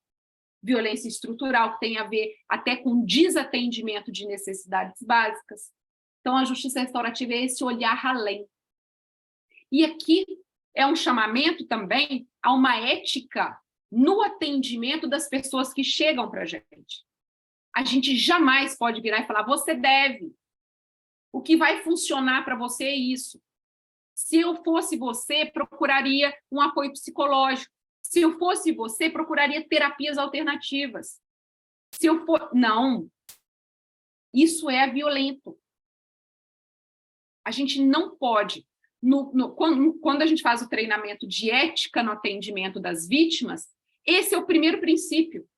violência estrutural, que tem a ver até com desatendimento de necessidades básicas. Então, a justiça restaurativa é esse olhar além. E aqui é um chamamento também a uma ética no atendimento das pessoas que chegam para a gente. A gente jamais pode virar e falar, você deve. O que vai funcionar para você é isso. Se eu fosse você, procuraria um apoio psicológico. Se eu fosse você, procuraria terapias alternativas. Não. Isso é violento. A gente não pode. Quando a gente faz o treinamento de ética no atendimento das vítimas, esse é o primeiro princípio.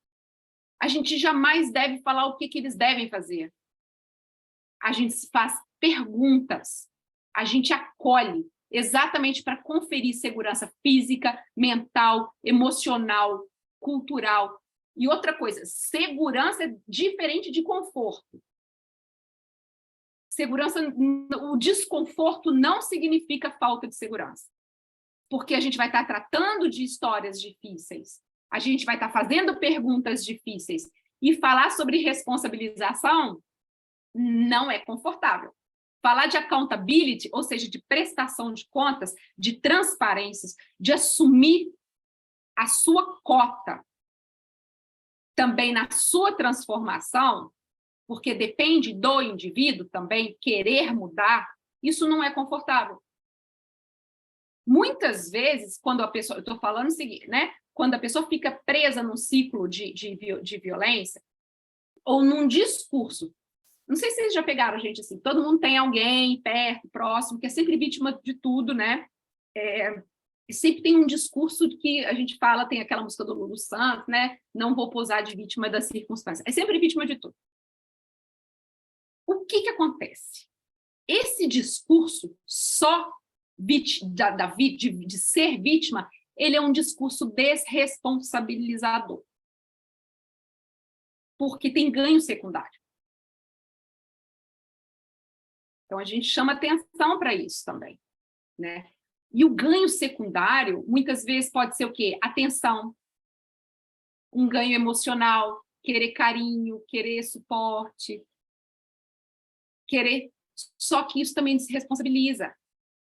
A gente jamais deve falar o que eles devem fazer. A gente faz perguntas. A gente acolhe, exatamente para conferir segurança física, mental, emocional, cultural. E outra coisa, segurança é diferente de conforto. Segurança, o desconforto não significa falta de segurança. Porque a gente vai estar tratando de histórias difíceis, a gente vai estar fazendo perguntas difíceis, e falar sobre responsabilização não é confortável. Falar de accountability, ou seja, de prestação de contas, de transparências, de assumir a sua cota também na sua transformação, porque depende do indivíduo também querer mudar, isso não é confortável. Muitas vezes, quando a pessoa, eu estou falando o seguinte, né? Quando a pessoa fica presa num ciclo de violência, ou num discurso, não sei se vocês já pegaram, gente, assim, todo mundo tem alguém perto, próximo, que é sempre vítima de tudo, né? E sempre tem um discurso que a gente fala, tem aquela música do Lulu Santos, né? Não vou posar de vítima das circunstâncias. É sempre vítima de tudo. O que acontece? Esse discurso só de ser vítima, ele é um discurso desresponsabilizador. Porque tem ganho secundário. Então, a gente chama atenção para isso também, né? E o ganho secundário, muitas vezes, pode ser o quê? Atenção, um ganho emocional, querer carinho, querer suporte, querer... Só que isso também desresponsabiliza.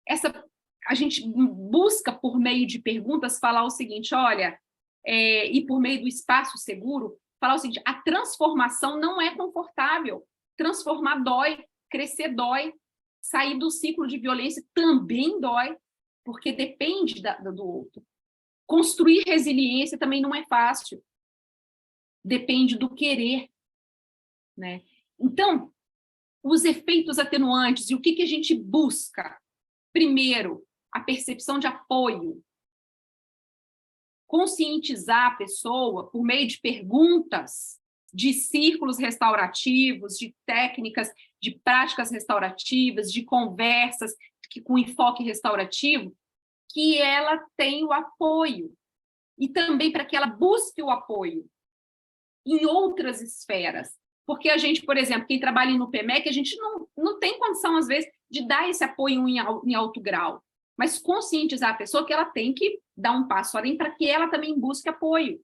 a gente busca, por meio de perguntas, falar o seguinte, olha, e por meio do espaço seguro, falar o seguinte, a transformação não é confortável, transformar dói, crescer dói, sair do ciclo de violência também dói, porque depende do outro. Construir resiliência também não é fácil, depende do querer, né? Então, os efeitos atenuantes, e o que a gente busca? Primeiro, a percepção de apoio. Conscientizar a pessoa por meio de perguntas, de círculos restaurativos, de técnicas, de práticas restaurativas, de conversas com enfoque restaurativo, que ela tem o apoio. E também para que ela busque o apoio em outras esferas. Porque a gente, por exemplo, quem trabalha no PMEC, a gente não tem condição, às vezes, de dar esse apoio em alto grau. Mas conscientizar a pessoa que ela tem que dar um passo além para que ela também busque apoio.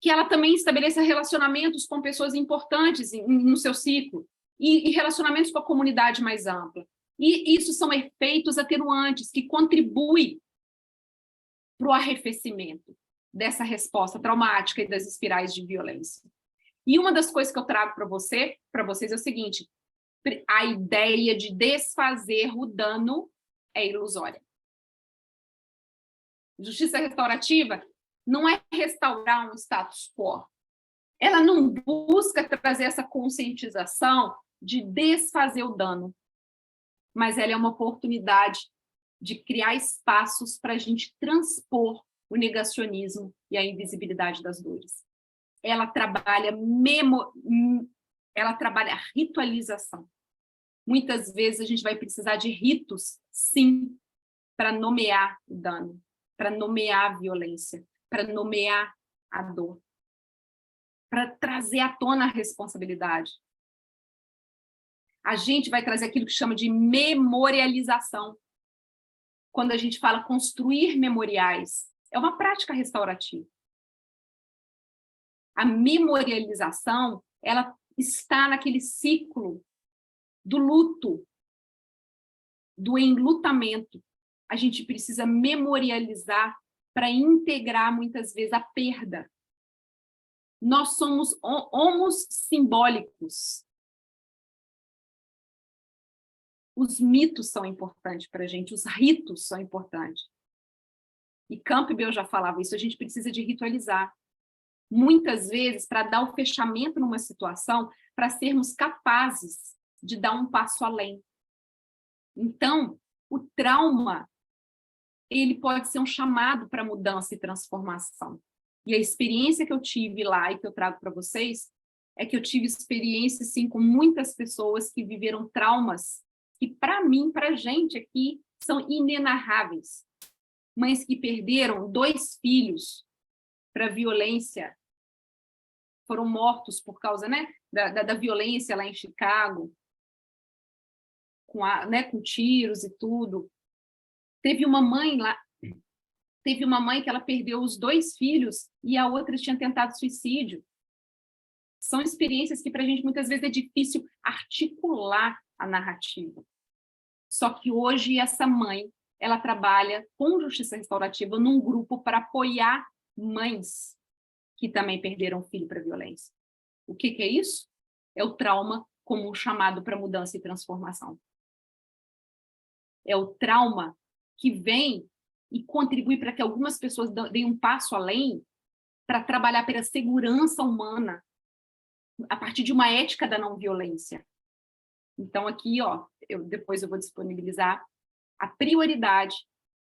Que ela também estabeleça relacionamentos com pessoas importantes no seu ciclo e relacionamentos com a comunidade mais ampla. E isso são efeitos atenuantes que contribuem para o arrefecimento dessa resposta traumática e das espirais de violência. E uma das coisas que eu trago para vocês é o seguinte, a ideia de desfazer o dano é ilusória. Justiça restaurativa não é restaurar um status quo. Ela não busca trazer essa conscientização de desfazer o dano, mas ela é uma oportunidade de criar espaços para a gente transpor o negacionismo e a invisibilidade das dores. Ela trabalha a ritualização. Muitas vezes a gente vai precisar de ritos, sim, para nomear o dano, para nomear a violência, para nomear a dor, para trazer à tona a responsabilidade. A gente vai trazer aquilo que chama de memorialização. Quando a gente fala construir memoriais, é uma prática restaurativa. A memorialização, ela está naquele ciclo do luto, do enlutamento. A gente precisa memorializar para integrar, muitas vezes, a perda. Nós somos homos simbólicos. Os mitos são importantes para a gente, os ritos são importantes. E Campbell já falava isso, a gente precisa de ritualizar. Muitas vezes, para dar o fechamento numa situação, para sermos capazes de dar um passo além. Então, o trauma, ele pode ser um chamado para mudança e transformação. E a experiência que eu tive lá e que eu trago para vocês é que eu tive experiência, sim, com muitas pessoas que viveram traumas que, para mim, para a gente aqui, são inenarráveis. Mães que perderam 2 filhos para violência, foram mortos por causa, né, da violência lá em Chicago, com tiros e tudo. Teve uma mãe que ela perdeu os 2 filhos e a outra tinha tentado suicídio. São experiências que para a gente muitas vezes é difícil articular a narrativa. Só que hoje essa mãe, ela trabalha com justiça restaurativa num grupo para apoiar mães que também perderam filho para violência. O que é isso? É o trauma como um chamado para mudança e transformação. É o trauma que vem e contribui para que algumas pessoas deem um passo além para trabalhar pela segurança humana a partir de uma ética da não violência. Então, aqui, depois eu vou disponibilizar a prioridade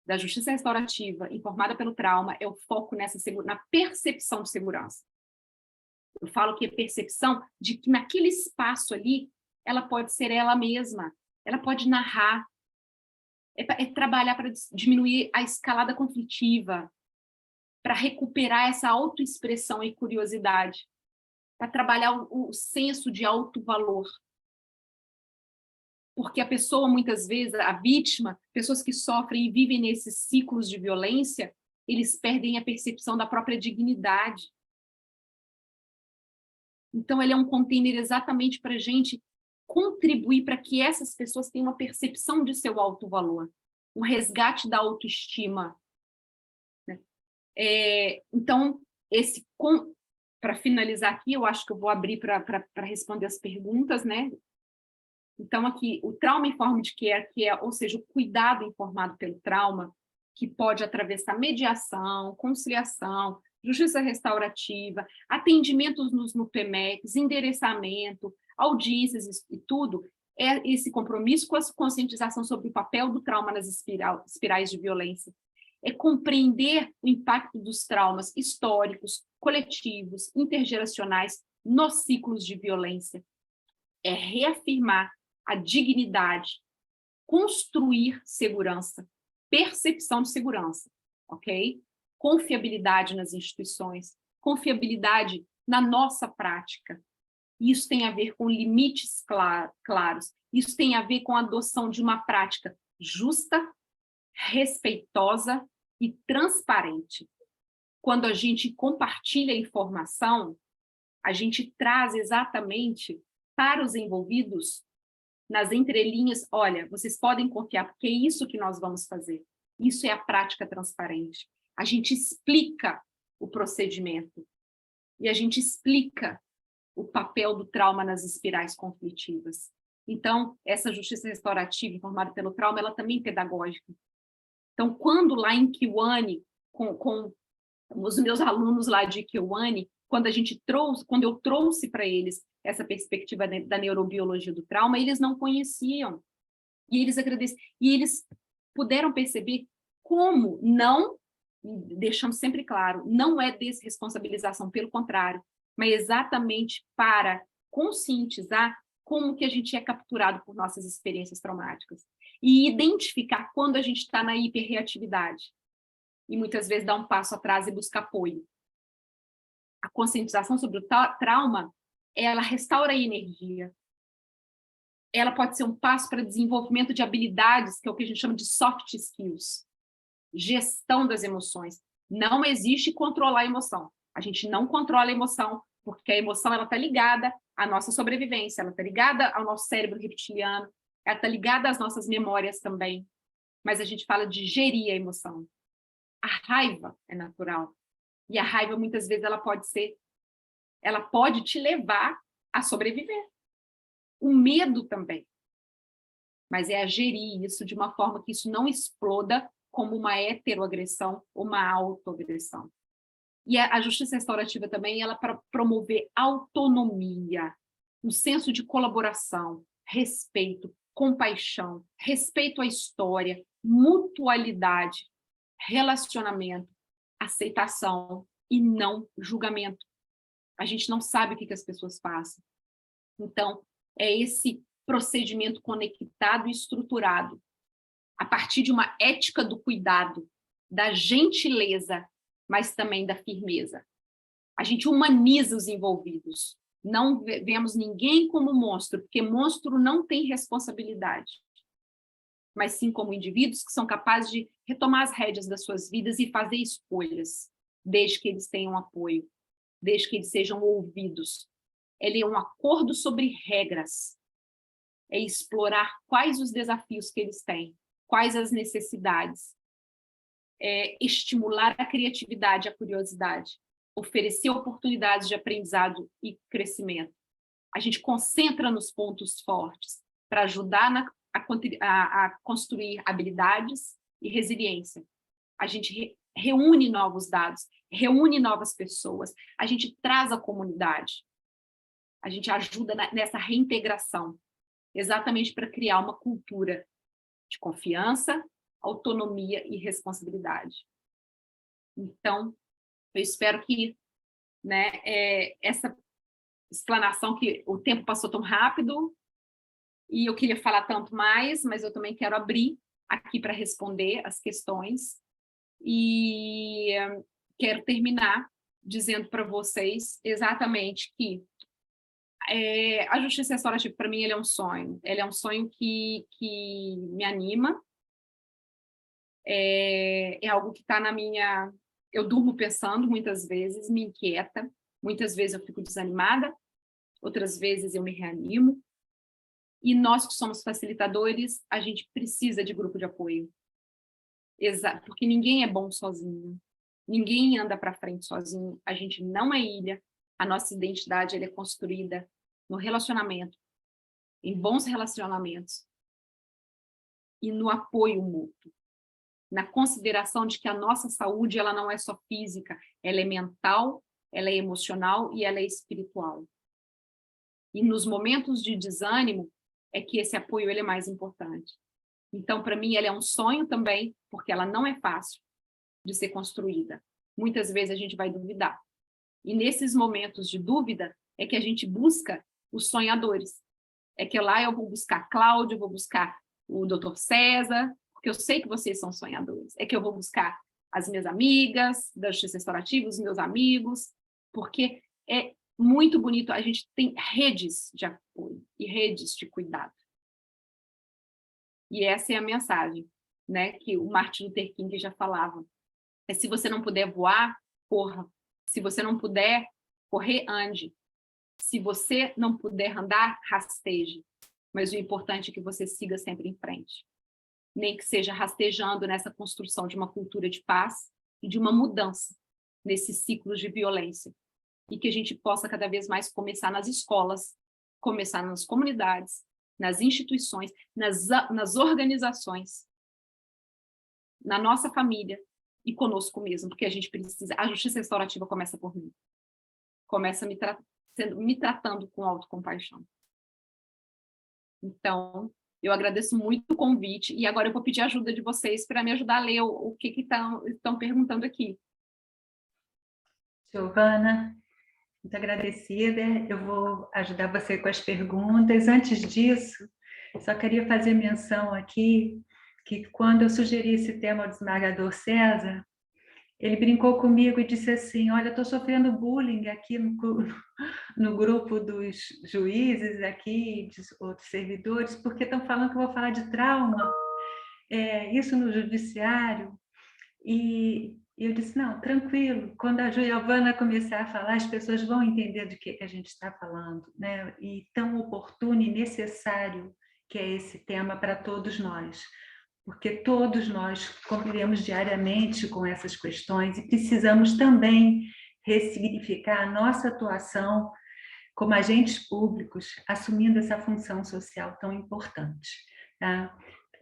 da justiça restaurativa informada pelo trauma é o foco na percepção de segurança. Eu falo que é percepção de que naquele espaço ali, ela pode ser ela mesma, ela pode narrar, é trabalhar para diminuir a escalada conflitiva, para recuperar essa autoexpressão e curiosidade, para trabalhar o senso de autovalor. Porque a pessoa, muitas vezes, a vítima, pessoas que sofrem e vivem nesses ciclos de violência, eles perdem a percepção da própria dignidade. Então, ele é um container exatamente para a gente contribuir para que essas pessoas tenham uma percepção de seu alto valor, um resgate da autoestima, né? Então, para finalizar aqui, eu acho que eu vou abrir para responder as perguntas, né? Então, aqui, o Trauma Informed Care, ou seja, o cuidado informado pelo trauma, que pode atravessar mediação, conciliação, justiça restaurativa, atendimentos no PMECs, endereçamento, audiências e tudo, é esse compromisso com a conscientização sobre o papel do trauma nas espirais de violência. É compreender o impacto dos traumas históricos, coletivos, intergeracionais nos ciclos de violência. É reafirmar a dignidade, construir segurança, percepção de segurança, ok? Confiabilidade nas instituições, confiabilidade na nossa prática. Isso tem a ver com limites claros, isso tem a ver com a adoção de uma prática justa, respeitosa e transparente. Quando a gente compartilha informação, a gente traz exatamente para os envolvidos, nas entrelinhas, olha, vocês podem confiar, porque é isso que nós vamos fazer. Isso é a prática transparente. A gente explica o procedimento e a gente explica o papel do trauma nas espirais conflitivas. Então, essa justiça restaurativa informada pelo trauma, ela também é pedagógica. Então, quando lá em Kiwane, com os meus alunos lá de Kiwane, quando eu trouxe para eles essa perspectiva da neurobiologia do trauma, eles não conheciam. E eles agradeceram. E eles puderam perceber como não, deixando sempre claro, não é desresponsabilização, pelo contrário, mas exatamente para conscientizar como que a gente é capturado por nossas experiências traumáticas. E identificar quando a gente está na hiperreatividade. E muitas vezes dar um passo atrás e buscar apoio. A conscientização sobre o trauma, ela restaura a energia. Ela pode ser um passo para desenvolvimento de habilidades, que é o que a gente chama de soft skills. Gestão das emoções. Não existe controlar a emoção. A gente não controla a emoção, porque a emoção está ligada à nossa sobrevivência, ela está ligada ao nosso cérebro reptiliano, ela está ligada às nossas memórias também. Mas a gente fala de gerir a emoção. A raiva é natural. E a raiva, muitas vezes, ela pode te levar a sobreviver. O medo também. Mas é a gerir isso de uma forma que isso não exploda como uma heteroagressão ou uma autoagressão. E a justiça restaurativa também, ela para promover autonomia, um senso de colaboração, respeito, compaixão, respeito à história, mutualidade, relacionamento, aceitação e não julgamento. A gente não sabe o que as pessoas passam. Então, é esse procedimento conectado e estruturado, a partir de uma ética do cuidado, da gentileza, mas também da firmeza. A gente humaniza os envolvidos. Não vemos ninguém como monstro, porque monstro não tem responsabilidade, mas sim como indivíduos que são capazes de retomar as rédeas das suas vidas e fazer escolhas, desde que eles tenham apoio, desde que eles sejam ouvidos. Ele é um acordo sobre regras, é explorar quais os desafios que eles têm, quais as necessidades, é estimular a criatividade, a curiosidade, oferecer oportunidades de aprendizado e crescimento. A gente concentra nos pontos fortes para ajudar a construir habilidades e resiliência. A gente reúne novos dados, reúne novas pessoas, a gente traz a comunidade, a gente ajuda nessa reintegração, exatamente para criar uma cultura de confiança, autonomia e responsabilidade. Então, eu espero que, né, essa explanação, que o tempo passou tão rápido e eu queria falar tanto mais, mas eu também quero abrir aqui para responder as questões e quero terminar dizendo para vocês exatamente que a justiça restaurativa, para mim, ele é um sonho. Ele é um sonho que me anima. É algo que está na minha... Eu durmo pensando muitas vezes, me inquieta. Muitas vezes eu fico desanimada, outras vezes eu me reanimo. E nós que somos facilitadores, a gente precisa de grupo de apoio. Exato, porque ninguém é bom sozinho. Ninguém anda para frente sozinho. A gente não é ilha. A nossa identidade ela é construída no relacionamento, em bons relacionamentos e no apoio mútuo. Na consideração de que a nossa saúde ela não é só física, ela é mental, ela é emocional e ela é espiritual. E nos momentos de desânimo é que esse apoio ele é mais importante. Então, para mim, ela é um sonho também, porque ela não é fácil de ser construída. Muitas vezes a gente vai duvidar. E nesses momentos de dúvida é que a gente busca os sonhadores. É que lá eu vou buscar Cláudio, eu vou buscar o Dr. César, porque eu sei que vocês são sonhadores. É que eu vou buscar as minhas amigas da Justiça Restaurativa, os meus amigos, porque é muito bonito. A gente tem redes de apoio e redes de cuidado. E essa é a mensagem, né, que o Martin Luther King já falava. É se você não puder voar, corra. Se você não puder correr, ande. Se você não puder andar, rasteje. Mas o importante é que você siga sempre em frente. Nem que seja rastejando nessa construção de uma cultura de paz e de uma mudança nesses ciclos de violência. E que a gente possa cada vez mais começar nas escolas, começar nas comunidades, nas instituições, nas organizações, na nossa família e conosco mesmo, porque a gente precisa. A justiça restaurativa começa por mim. Começa me tratando com autocompaixão. Então, eu agradeço muito o convite e agora eu vou pedir a ajuda de vocês para me ajudar a ler o que estão perguntando aqui. Giovana, muito agradecida. Eu vou ajudar você com as perguntas. Antes disso, só queria fazer menção aqui que quando eu sugeri esse tema ao desembargador César, ele brincou comigo e disse assim: olha, eu estou sofrendo bullying aqui no grupo dos juízes aqui, de outros servidores, porque estão falando que eu vou falar de trauma, isso no judiciário. E eu disse, não, tranquilo, quando a Giovana começar a falar, as pessoas vão entender de que a gente está falando, né? E tão oportuno e necessário que é esse tema para todos nós, porque todos nós convivemos diariamente com essas questões e precisamos também ressignificar a nossa atuação como agentes públicos, assumindo essa função social tão importante, tá?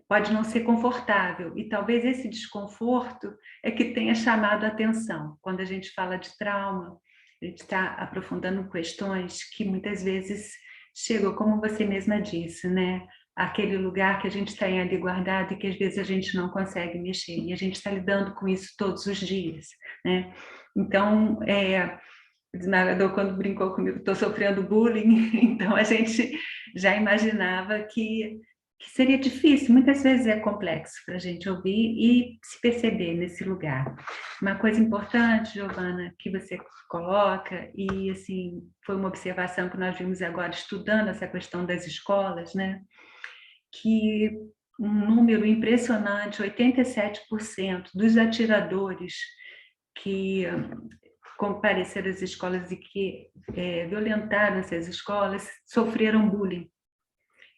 Pode não ser confortável, e talvez esse desconforto é que tenha chamado a atenção. Quando a gente fala de trauma, a gente está aprofundando questões que muitas vezes chegam, como você mesma disse, né? Aquele lugar que a gente está ali guardado e que às vezes a gente não consegue mexer, e a gente está lidando com isso todos os dias, né? Então, o desembargador, quando brincou comigo, estou sofrendo bullying, então a gente já imaginava que seria difícil, muitas vezes é complexo para a gente ouvir e se perceber nesse lugar. Uma coisa importante, Giovana, que você coloca, e assim, foi uma observação que nós vimos agora estudando essa questão das escolas, né? Que um número impressionante, 87% dos atiradores que compareceram às escolas e que violentaram essas escolas sofreram bullying.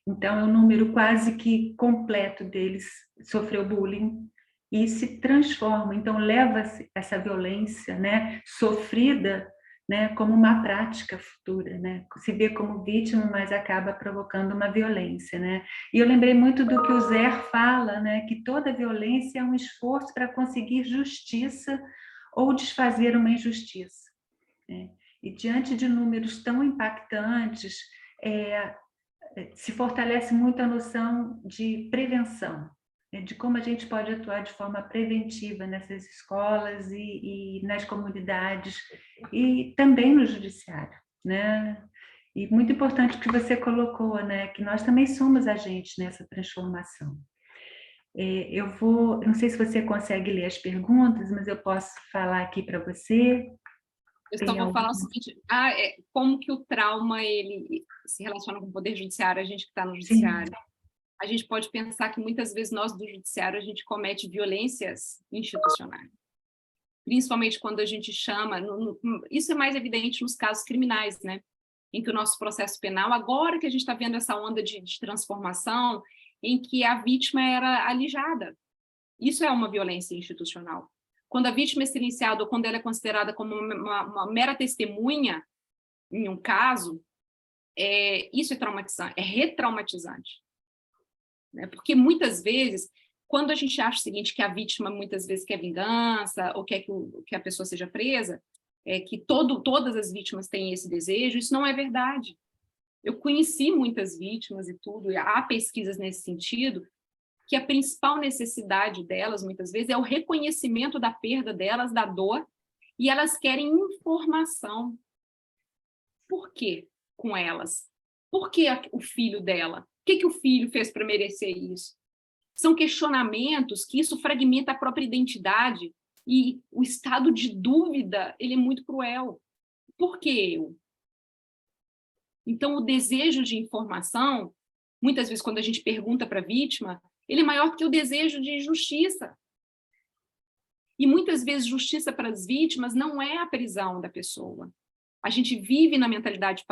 Então, é um número quase que completo deles sofreu bullying e se transforma. Então, leva essa violência, né, sofrida, né, como uma prática futura, né? Se vê como vítima, mas acaba provocando uma violência, né? E eu lembrei muito do que o Zer fala, né, que toda violência é um esforço para conseguir justiça ou desfazer uma injustiça, né? E diante de números tão impactantes, se fortalece muito a noção de prevenção, né? De como a gente pode atuar de forma preventiva nessas escolas e nas comunidades e também no judiciário, né? E muito importante que você colocou, né, que nós também somos agentes nessa transformação. Eu não sei se você consegue ler as perguntas, mas eu posso falar aqui para você. Eu só vou falar o seguinte, como que o trauma ele se relaciona com o poder judiciário, a gente que está no judiciário. Sim. A gente pode pensar que muitas vezes nós do judiciário a gente comete violências institucionais. Principalmente quando a gente chama, isso é mais evidente nos casos criminais, né? em que o nosso processo penal, agora que a gente está vendo essa onda de transformação, em que a vítima era alijada. Isso é uma violência institucional. Quando a vítima é silenciada ou quando ela é considerada como uma mera testemunha em um caso, isso é traumatizante, é retraumatizante. Né? Porque muitas vezes, quando a gente acha o seguinte, que a vítima muitas vezes quer vingança ou quer que a pessoa seja presa, que todas as vítimas têm esse desejo, isso não é verdade. Eu conheci muitas vítimas e tudo, e há pesquisas nesse sentido, que a principal necessidade delas, muitas vezes, é o reconhecimento da perda delas, da dor, e elas querem informação. Por quê com elas? Por que o filho dela? O que o filho fez para merecer isso? São questionamentos que isso fragmenta a própria identidade, e o estado de dúvida, ele é muito cruel. Por que eu? Então, o desejo de informação, muitas vezes, quando a gente pergunta para a vítima, ele é maior do que o desejo de justiça. E muitas vezes, justiça para as vítimas não é a prisão da pessoa. A gente vive na mentalidade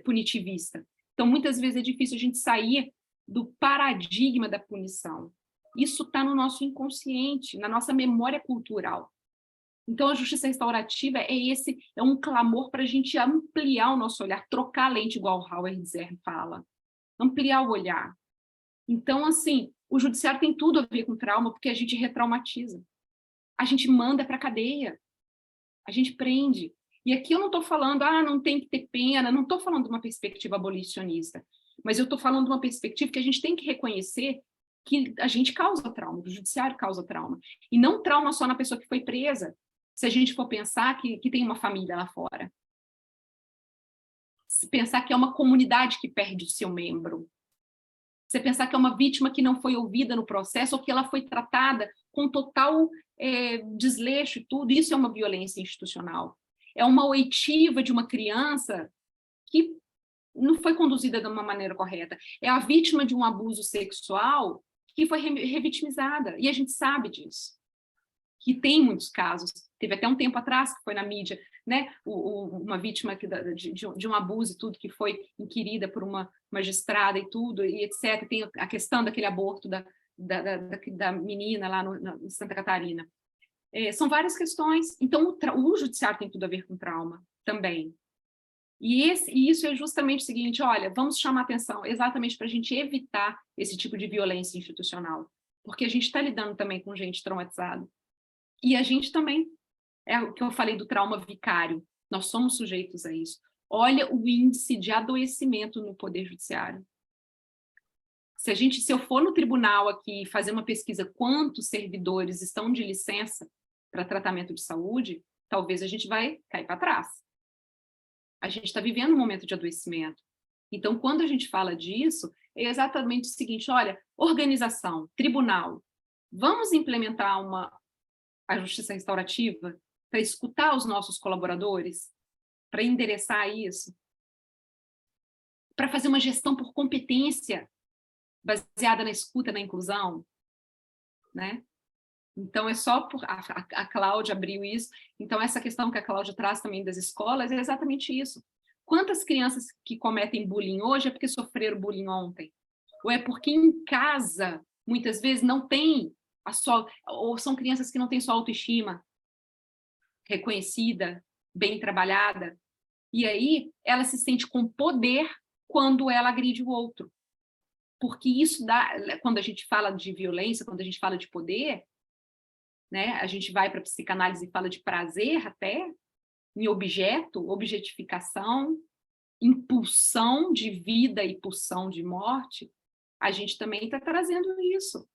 punitivista. Então, muitas vezes é difícil a gente sair do paradigma da punição. Isso está no nosso inconsciente, na nossa memória cultural. Então, a justiça restaurativa é um clamor para a gente ampliar o nosso olhar, trocar a lente, igual o Howard Zern fala, ampliar o olhar. Então, assim, o judiciário tem tudo a ver com trauma, porque a gente retraumatiza. A gente manda para a cadeia, a gente prende. E aqui eu não estou falando, não tem que ter pena, não estou falando de uma perspectiva abolicionista, mas eu estou falando de uma perspectiva que a gente tem que reconhecer que a gente causa trauma, o judiciário causa trauma. E não trauma só na pessoa que foi presa, se a gente for pensar que tem uma família lá fora. Se pensar que é uma comunidade que perde o seu membro. Você pensar que é uma vítima que não foi ouvida no processo ou que ela foi tratada com total desleixo e tudo, isso é uma violência institucional. É uma oitiva de uma criança que não foi conduzida de uma maneira correta. É a vítima de um abuso sexual que foi revitimizada, e a gente sabe disso. Que tem muitos casos. Teve até um tempo atrás que foi na mídia, né? Uma vítima de um abuso e tudo, que foi inquirida por uma magistrada e tudo, e etc. Tem a questão daquele aborto da menina lá em Santa Catarina. São várias questões. Então, o judiciário tem tudo a ver com trauma também. E isso é justamente o seguinte, olha, vamos chamar atenção exatamente para a gente evitar esse tipo de violência institucional, porque a gente está lidando também com gente traumatizada. E a gente também, é o que eu falei do trauma vicário, nós somos sujeitos a isso. Olha o índice de adoecimento no Poder Judiciário. Se eu for no tribunal aqui fazer uma pesquisa quantos servidores estão de licença para tratamento de saúde, talvez a gente vai cair para trás. A gente está vivendo um momento de adoecimento. Então, quando a gente fala disso, é exatamente o seguinte, olha, organização, tribunal, vamos implementar a justiça restaurativa para escutar os nossos colaboradores, para endereçar isso, para fazer uma gestão por competência baseada na escuta, na inclusão, né? Então, é só por... A Cláudia abriu isso. Então, essa questão que a Cláudia traz também das escolas é exatamente isso. Quantas crianças que cometem bullying hoje é porque sofreram bullying ontem? Ou é porque em casa, muitas vezes, não tem ou são crianças que não têm sua autoestima reconhecida, bem trabalhada. E aí, ela se sente com poder quando ela agride o outro. Porque isso dá... Quando a gente fala de violência, quando a gente fala de poder... Né? A gente vai para a psicanálise e fala de prazer até, em objeto, objetificação, impulsão de vida e pulsão de morte, a gente também está trazendo isso.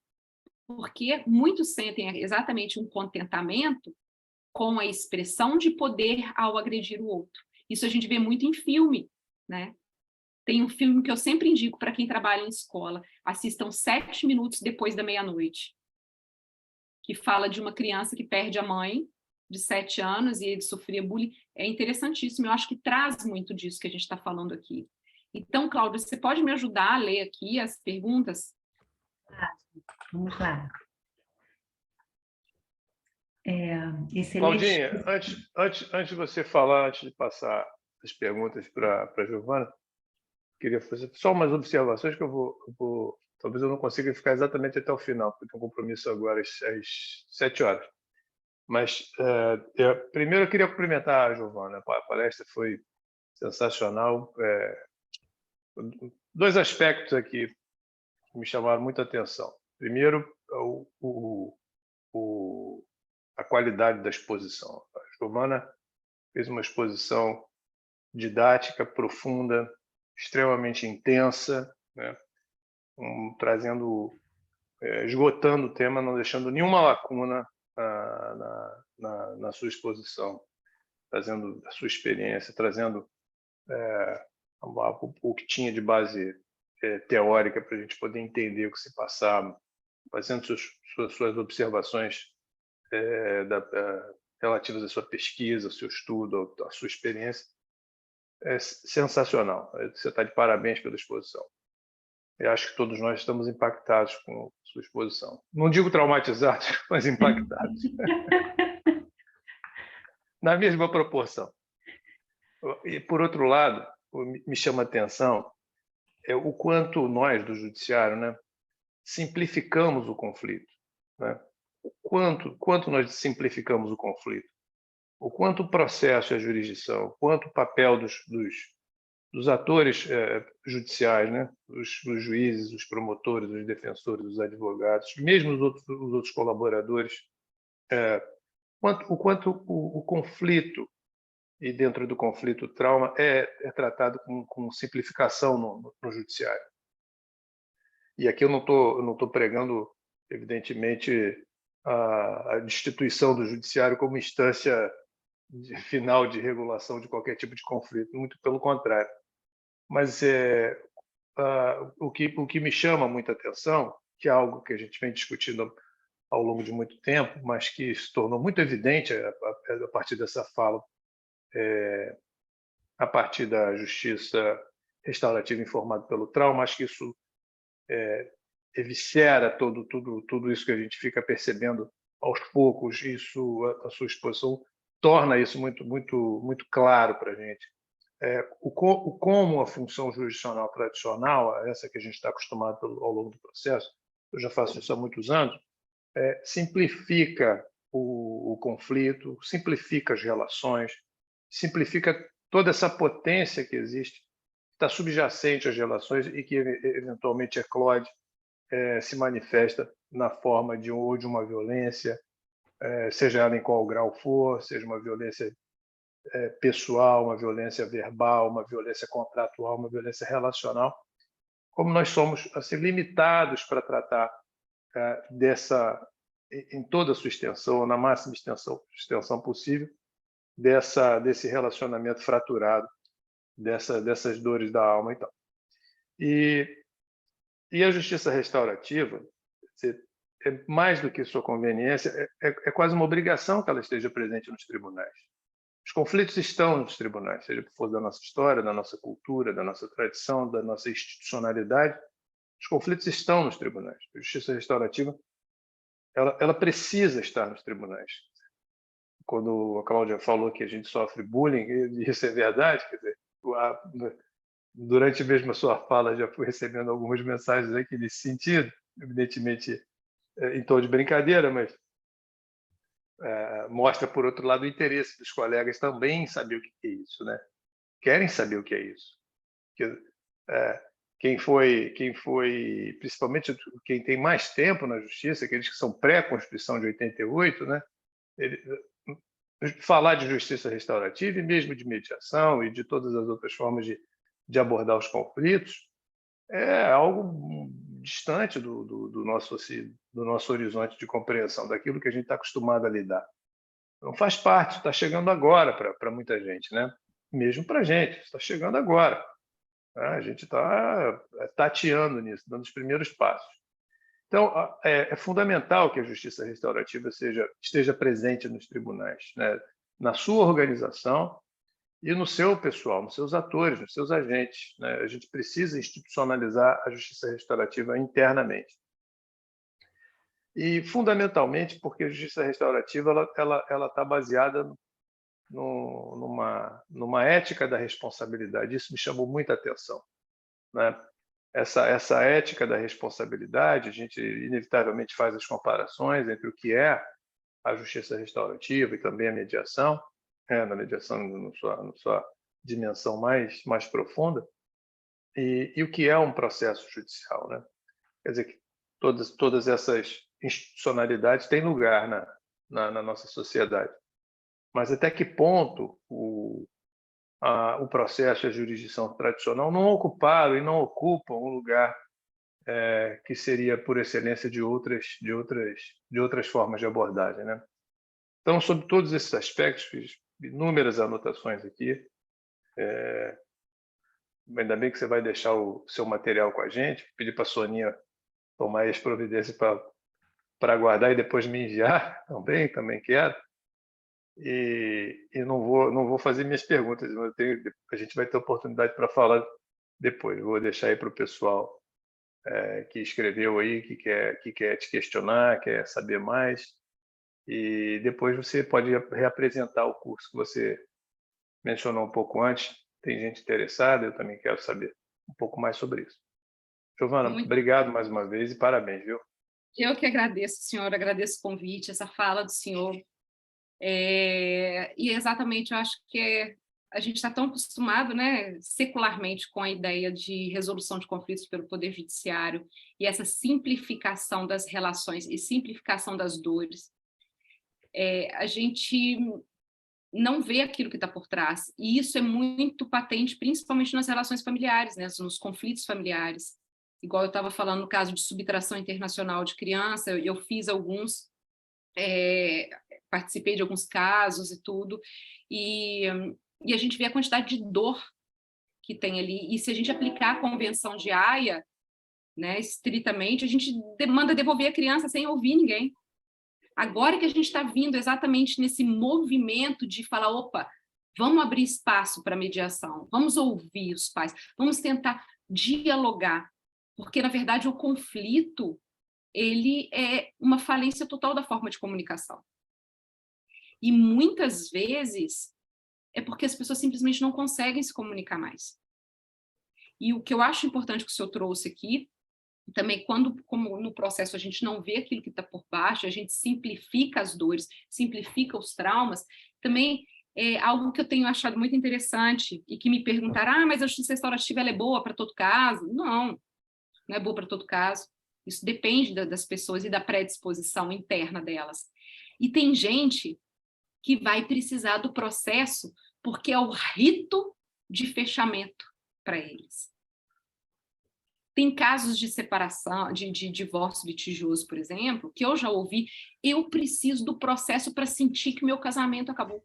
Porque muitos sentem exatamente um contentamento com a expressão de poder ao agredir o outro. Isso a gente vê muito em filme, né? Tem um filme que eu sempre indico para quem trabalha em escola, assistam 7 minutos depois da meia-noite, que fala de uma criança que perde a mãe, de 7 anos, e ele sofria bullying. É interessantíssimo, eu acho que traz muito disso que a gente está falando aqui. Então, Cláudia, você pode me ajudar a ler aqui as perguntas? Vamos lá. Claudinha, antes de você falar, antes de passar as perguntas para a Giovana, queria fazer só umas observações que talvez eu não consiga ficar exatamente até o final, porque eu tenho um compromisso agora às 7 horas. Mas, primeiro, eu queria cumprimentar a Giovana. A palestra foi sensacional. Dois aspectos aqui que me chamaram muita atenção. Primeiro, a qualidade da exposição. A Giovana fez uma exposição didática, profunda, extremamente intensa, né? Esgotando o tema, não deixando nenhuma lacuna na sua exposição, trazendo a sua experiência, trazendo o que tinha de base teórica para a gente poder entender o que se passava, fazendo suas observações relativas à sua pesquisa, ao seu estudo, à sua experiência. É sensacional. Você está de parabéns pela exposição. Eu acho que todos nós estamos impactados com sua exposição. Não digo traumatizados, mas impactados. Na mesma proporção. E, por outro lado, me chama a atenção o quanto nós, do Judiciário, né, simplificamos o conflito. Né? Quanto nós simplificamos o conflito. O quanto o processo e a jurisdição, o quanto o papel dos atores judiciais, né? Os juízes, os promotores, os defensores, os advogados, mesmo os outros colaboradores, o quanto o conflito, e dentro do conflito o trauma, é tratado com simplificação no judiciário. E aqui eu não estou pregando, evidentemente, a destituição do judiciário como instância final de regulação de qualquer tipo de conflito, muito pelo contrário. Mas o que me chama muita atenção, que é algo que a gente vem discutindo ao longo de muito tempo, mas que se tornou muito evidente a partir dessa fala, a partir da justiça restaurativa informada pelo trauma, acho que isso eviscera tudo isso que a gente fica percebendo aos poucos, a sua exposição torna isso muito claro para a gente. Como a função jurisdicional tradicional, essa que a gente está acostumado ao longo do processo, eu já faço isso há muitos anos, simplifica o conflito, simplifica as relações, simplifica toda essa potência que existe, que está subjacente às relações e que eventualmente eclode, se manifesta na forma de uma violência, seja ela em qual grau for, seja uma violência pessoal, uma violência verbal, uma violência contratual, uma violência relacional, como nós somos assim, limitados para tratar em toda a sua extensão, na máxima extensão possível, desse relacionamento fraturado, dessas dores da alma e tal. E a justiça restaurativa, é mais do que sua conveniência, é quase uma obrigação que ela esteja presente nos tribunais. Os conflitos estão nos tribunais, seja por força da nossa história, da nossa cultura, da nossa tradição, da nossa institucionalidade. Os conflitos estão nos tribunais. A justiça restaurativa ela precisa estar nos tribunais. Quando a Cláudia falou que a gente sofre bullying, isso é verdade. Quer dizer, durante mesmo a sua fala, já fui recebendo algumas mensagens aqui nesse sentido, evidentemente em tom de brincadeira, mas mostra, por outro lado, o interesse dos colegas também em saber o que é isso, né? Querem saber o que é isso. Quem foi, principalmente quem tem mais tempo na justiça, aqueles que são pré-Constituição de 88, né? Falar de justiça restaurativa e mesmo de mediação e de todas as outras formas de abordar os conflitos é algo distante do nosso horizonte de compreensão, daquilo que a gente está acostumado a lidar. Não faz parte, está chegando agora para muita gente, né? Mesmo para a gente, está chegando agora. A gente está tateando nisso, dando os primeiros passos. Então, é fundamental que a justiça restaurativa esteja presente nos tribunais, né? Na sua organização e no seu pessoal, nos seus atores, nos seus agentes, né? A gente precisa institucionalizar a justiça restaurativa internamente. E, fundamentalmente, porque a justiça restaurativa ela está baseada numa ética da responsabilidade. Isso me chamou muita atenção, né? Essa ética da responsabilidade, a gente inevitavelmente faz as comparações entre o que é a justiça restaurativa e também a mediação, na mediação na sua dimensão mais profunda, e o que é um processo judicial, né? Quer dizer que todas essas institucionalidades têm lugar na nossa sociedade. Mas até que ponto o processo e a jurisdição tradicional não ocuparam e não ocupam um lugar que seria, por excelência, de outras formas de abordagem, né? Então, sobre todos esses aspectos, fiz inúmeras anotações aqui. Ainda bem que você vai deixar o seu material com a gente. Pedi para a Soninha tomar as providências para guardar e depois me enviar também quero. E não vou fazer minhas perguntas, a gente vai ter oportunidade para falar depois. Vou deixar aí para o pessoal que escreveu aí, que quer te questionar, quer saber mais. E depois você pode reapresentar o curso que você mencionou um pouco antes. Tem gente interessada, eu também quero saber um pouco mais sobre isso. Giovana, obrigado mais uma vez e parabéns, viu? Eu que agradeço, senhor, agradeço o convite, essa fala do senhor. E exatamente, eu acho que a gente está tão acostumado, né, secularmente, com a ideia de resolução de conflitos pelo Poder Judiciário e essa simplificação das relações e simplificação das dores. A gente não vê aquilo que está por trás, e isso é muito patente, principalmente nas relações familiares, né, nos conflitos familiares. Igual eu estava falando no caso de subtração internacional de criança, eu fiz alguns, participei de alguns casos e tudo, e a gente vê a quantidade de dor que tem ali, e se a gente aplicar a Convenção de Haia, né, estritamente, a gente manda devolver a criança sem ouvir ninguém. Agora que a gente está vindo exatamente nesse movimento de falar, opa, vamos abrir espaço para mediação, vamos ouvir os pais, vamos tentar dialogar, porque, na verdade, o conflito, ele é uma falência total da forma de comunicação. E, muitas vezes, é porque as pessoas simplesmente não conseguem se comunicar mais. E o que eu acho importante que o senhor trouxe aqui, também como no processo a gente não vê aquilo que está por baixo, a gente simplifica as dores, simplifica os traumas, também é algo que eu tenho achado muito interessante e que me perguntaram, mas a justiça restaurativa ela é boa para todo caso? Não é boa para todo caso. Isso depende das pessoas e da predisposição interna delas. E tem gente que vai precisar do processo porque é o rito de fechamento para eles. Tem casos de separação, de divórcio litigioso, por exemplo, que eu já ouvi, eu preciso do processo para sentir que meu casamento acabou.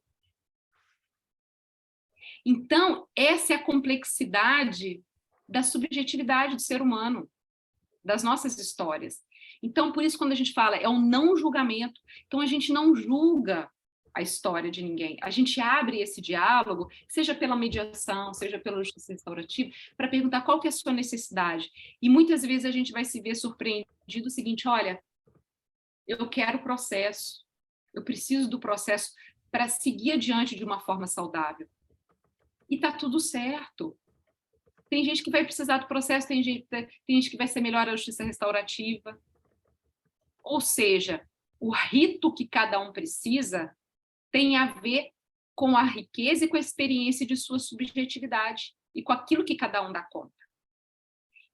Então, essa é a complexidade da subjetividade do ser humano, das nossas histórias. Então, por isso, quando a gente fala, é um não julgamento. Então, a gente não julga a história de ninguém. A gente abre esse diálogo, seja pela mediação, seja pela justiça restaurativa, para perguntar qual que é a sua necessidade. E muitas vezes a gente vai se ver surpreendido o seguinte, olha, eu quero o processo, eu preciso do processo para seguir adiante de uma forma saudável. E está tudo certo. Tem gente que vai precisar do processo, tem gente que vai ser melhor a justiça restaurativa. Ou seja, o rito que cada um precisa tem a ver com a riqueza e com a experiência de sua subjetividade e com aquilo que cada um dá conta.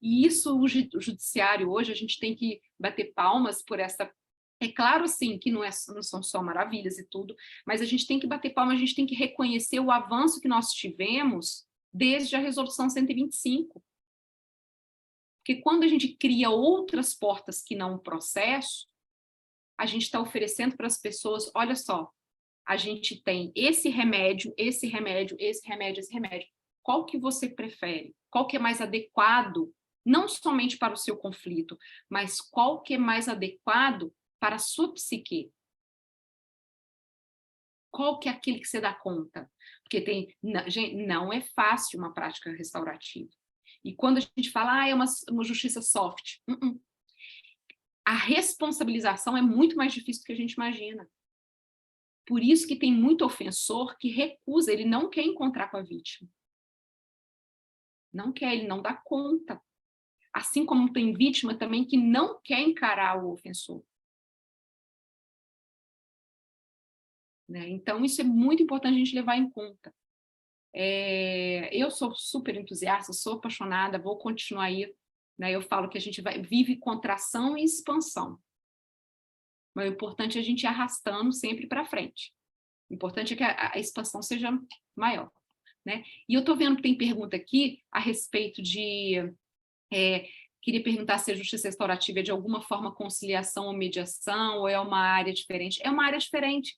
E isso, o judiciário hoje, a gente tem que bater palmas por essa... É claro, sim, que não são só maravilhas e tudo, mas a gente tem que bater palmas, a gente tem que reconhecer o avanço que nós tivemos desde a Resolução 125. Porque quando a gente cria outras portas que não o processo, a gente está oferecendo para as pessoas, olha só, a gente tem esse remédio, esse remédio, esse remédio, esse remédio. Qual que você prefere? Qual que é mais adequado, não somente para o seu conflito, mas qual que é mais adequado para a sua psique? Qual que é aquele que você dá conta? Porque não é fácil uma prática restaurativa. E quando a gente fala, é uma justiça soft, a responsabilização é muito mais difícil do que a gente imagina. Por isso que tem muito ofensor que recusa, ele não quer encontrar com a vítima. Não quer, ele não dá conta. Assim como tem vítima também que não quer encarar o ofensor. Né? Então, isso é muito importante a gente levar em conta. Eu sou super entusiasta, sou apaixonada, vou continuar aí. Né? Eu falo que a gente vive contração e expansão. Mas o importante é a gente ir arrastando sempre para frente. O importante é que a expansão seja maior. Né? E eu estou vendo que tem pergunta aqui a respeito de... queria perguntar se a justiça restaurativa é de alguma forma conciliação ou mediação, ou é uma área diferente. É uma área diferente.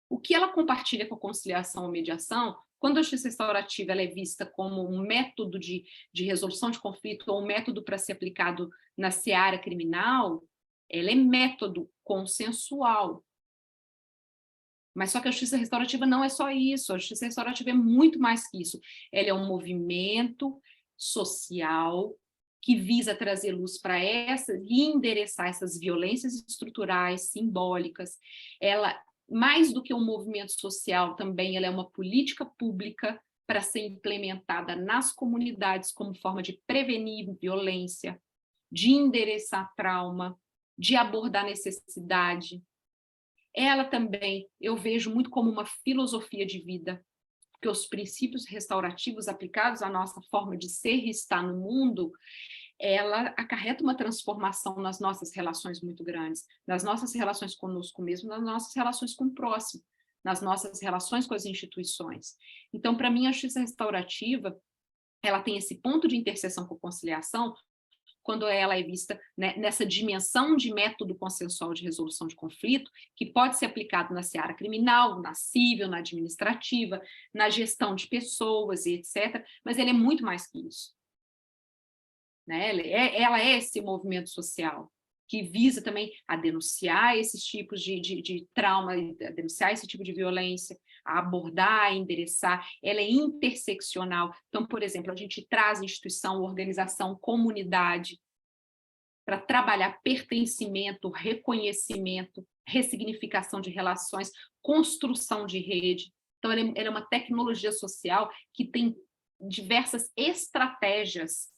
O que ela compartilha com a conciliação ou mediação, quando a justiça restaurativa ela é vista como um método de resolução de conflito ou um método para ser aplicado na seara criminal, ela é método consensual. Mas só que a justiça restaurativa não é só isso, a justiça restaurativa é muito mais que isso. Ela é um movimento social que visa trazer luz para e endereçar essas violências estruturais, simbólicas. Ela, mais do que um movimento social, também ela é uma política pública para ser implementada nas comunidades como forma de prevenir violência, de endereçar trauma, de abordar necessidade. Ela também, eu vejo muito como uma filosofia de vida, porque os princípios restaurativos aplicados à nossa forma de ser e estar no mundo, ela acarreta uma transformação nas nossas relações muito grandes, nas nossas relações conosco mesmo, nas nossas relações com o próximo, nas nossas relações com as instituições. Então, para mim, a justiça restaurativa, ela tem esse ponto de interseção com conciliação, quando ela é vista, né, nessa dimensão de método consensual de resolução de conflito, que pode ser aplicado na seara criminal, na civil, na administrativa, na gestão de pessoas e etc., mas ele é muito mais que isso. Né? Ela é esse movimento social que visa também a denunciar esses tipos de trauma, a denunciar esse tipo de violência, a abordar, a endereçar. Ela é interseccional. Então, por exemplo, a gente traz instituição, organização, comunidade para trabalhar pertencimento, reconhecimento, ressignificação de relações, construção de rede. Então, ela é uma tecnologia social que tem diversas estratégias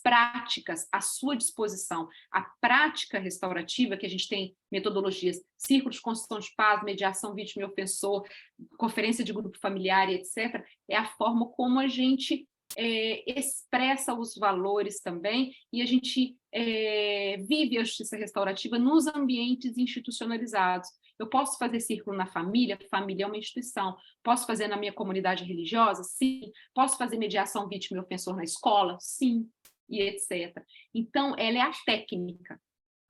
práticas à sua disposição. A prática restaurativa, que a gente tem metodologias, círculo de construção de paz, mediação vítima e ofensor, conferência de grupo familiar, etc., é a forma como a gente expressa os valores também, e a gente vive a justiça restaurativa nos ambientes institucionalizados. Eu posso fazer círculo na família é uma instituição. Posso fazer na minha comunidade religiosa? Sim. Posso fazer mediação vítima e ofensor na escola? Sim. E etc. Então, ela é a técnica,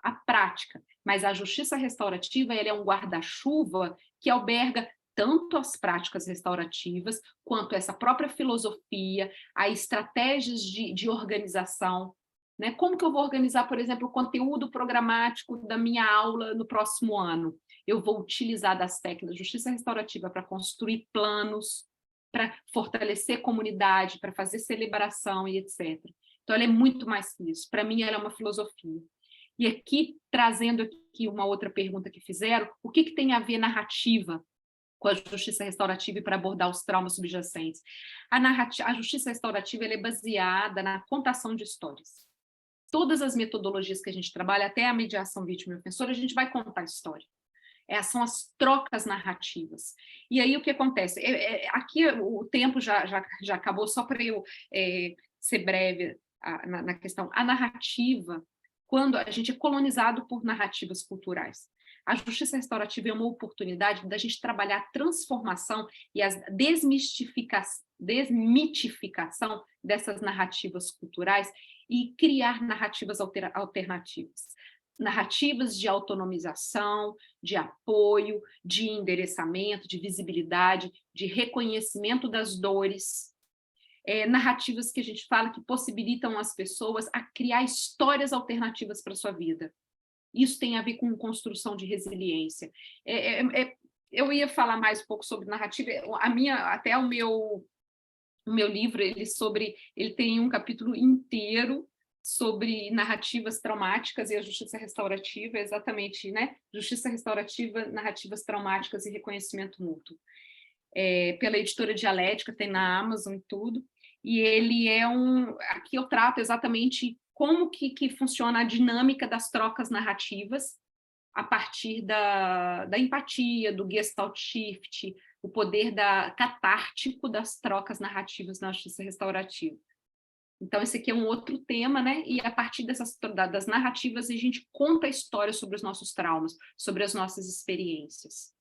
a prática, mas a justiça restaurativa ela é um guarda-chuva que alberga tanto as práticas restaurativas, quanto essa própria filosofia, as estratégias de organização. Né? Como que eu vou organizar, por exemplo, o conteúdo programático da minha aula no próximo ano? Eu vou utilizar das técnicas de justiça restaurativa para construir planos, para fortalecer comunidade, para fazer celebração e etc. Então, ela é muito mais que isso. Para mim, ela é uma filosofia. E aqui, trazendo aqui uma outra pergunta que fizeram, o que tem a ver narrativa com a justiça restaurativa e para abordar os traumas subjacentes? A justiça restaurativa ela é baseada na contação de histórias. Todas as metodologias que a gente trabalha, até a mediação vítima e ofensor, a gente vai contar história. São as trocas narrativas. E aí, o que acontece? Aqui, o tempo já acabou, só para eu ser breve na questão. A narrativa, quando a gente é colonizado por narrativas culturais, a justiça restaurativa é uma oportunidade da gente trabalhar a transformação e a desmitificação dessas narrativas culturais e criar narrativas alternativas. Narrativas de autonomização, de apoio, de endereçamento, de visibilidade, de reconhecimento das dores. Narrativas que a gente fala que possibilitam as pessoas a criar histórias alternativas para a sua vida. Isso tem a ver com construção de resiliência. Eu ia falar mais um pouco sobre narrativa. Até o meu livro, ele tem um capítulo inteiro sobre narrativas traumáticas e a justiça restaurativa, exatamente, né? Justiça restaurativa, narrativas traumáticas e reconhecimento mútuo. Pela editora Dialética, tem na Amazon e tudo, e ele aqui eu trato exatamente como que funciona a dinâmica das trocas narrativas a partir da empatia, do Gestalt Shift, o poder catártico das trocas narrativas na justiça restaurativa. Então, esse aqui é um outro tema, né? E a partir das narrativas, a gente conta a história sobre os nossos traumas, sobre as nossas experiências.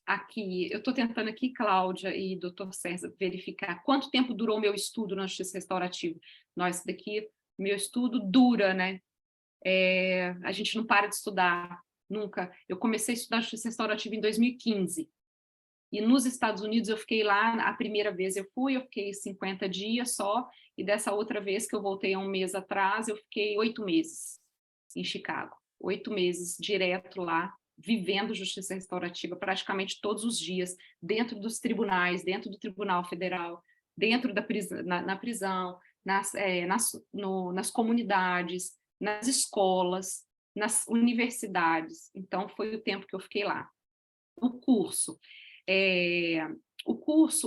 Aqui, eu estou tentando aqui, Cláudia e Dr. César, verificar quanto tempo durou o meu estudo na justiça restaurativa. Nós daqui, meu estudo dura, né? A gente não para de estudar, nunca. Eu comecei a estudar justiça restaurativa em 2015. E nos Estados Unidos eu fiquei lá, a primeira vez eu fiquei 50 dias só, e dessa outra vez que eu voltei há um mês atrás, eu fiquei 8 meses em Chicago. 8 meses direto lá, vivendo justiça restaurativa praticamente todos os dias, dentro dos tribunais, dentro do Tribunal Federal, dentro da prisão, na prisão, nas comunidades, nas escolas, nas universidades. Então, foi o tempo que eu fiquei lá. O curso,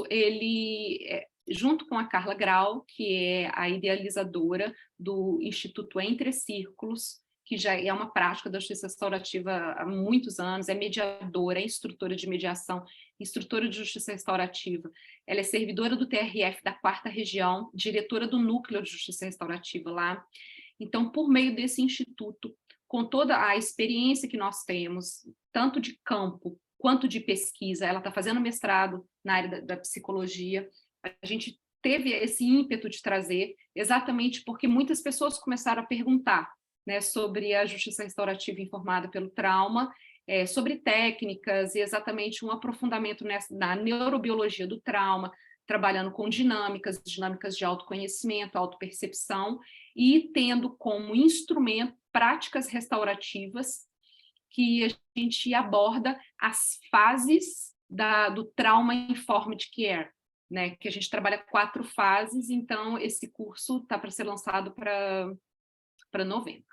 ele, junto com a Carla Grau, que é a idealizadora do Instituto Entre Círculos, que já é uma prática da justiça restaurativa há muitos anos, é mediadora, é instrutora de mediação, instrutora de justiça restaurativa. Ela é servidora do TRF da 4ª Região, diretora do Núcleo de Justiça Restaurativa lá. Então, por meio desse instituto, com toda a experiência que nós temos, tanto de campo quanto de pesquisa, ela está fazendo mestrado na área da psicologia, a gente teve esse ímpeto de trazer, exatamente porque muitas pessoas começaram a perguntar, né, sobre a justiça restaurativa informada pelo trauma, sobre técnicas e exatamente um aprofundamento na neurobiologia do trauma, trabalhando com dinâmicas de autoconhecimento, autopercepção, e tendo como instrumento práticas restaurativas que a gente aborda as fases do Trauma Informed Care, né? Que a gente trabalha 4 fases, então esse curso está para ser lançado para novembro,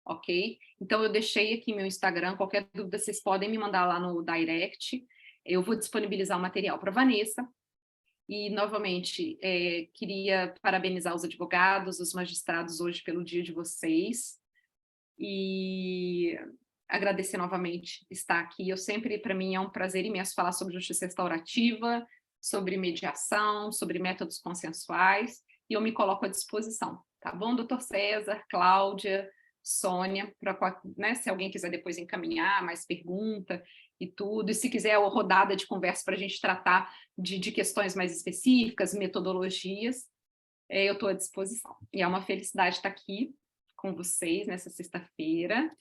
ok? Então eu deixei aqui meu Instagram, qualquer dúvida vocês podem me mandar lá no direct, eu vou disponibilizar o material para a Vanessa. E, novamente, queria parabenizar os advogados, os magistrados hoje pelo dia de vocês e agradecer novamente estar aqui. Para mim, é um prazer imenso falar sobre justiça restaurativa, sobre mediação, sobre métodos consensuais, e eu me coloco à disposição, tá bom, doutor César, Cláudia, Sônia, né, se alguém quiser depois encaminhar mais pergunta e tudo, e se quiser a rodada de conversa para a gente tratar de questões mais específicas, metodologias, eu estou à disposição. E é uma felicidade estar aqui com vocês nessa sexta-feira.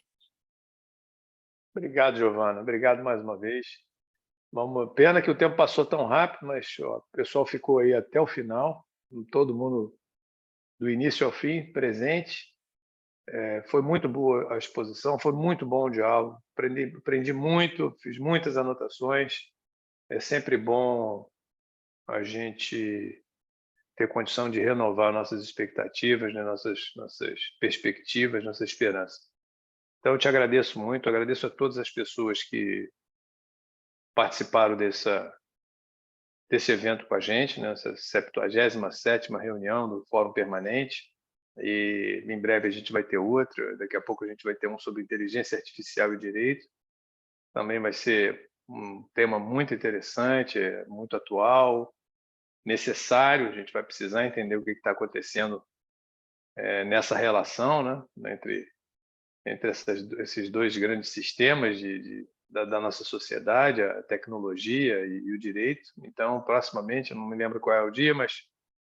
Obrigado, Giovana. Obrigado mais uma vez. Pena que o tempo passou tão rápido, mas o pessoal ficou aí até o final, todo mundo do início ao fim, presente. Foi muito boa a exposição, foi muito bom o diálogo, aprendi muito, fiz muitas anotações. É sempre bom a gente ter condição de renovar nossas expectativas, né, nossas perspectivas, nossa esperança. Então, eu te agradeço muito, agradeço a todas as pessoas que participaram desse evento com a gente, nessa 77ª reunião do Fórum Permanente, e em breve a gente vai ter outra, daqui a pouco a gente vai ter um sobre inteligência artificial e direito, também vai ser um tema muito interessante, muito atual, necessário, a gente vai precisar entender o que está acontecendo nessa relação, né, entre esses 2 grandes sistemas da nossa sociedade, a tecnologia e o direito. Então, proximamente, eu não me lembro qual é o dia, mas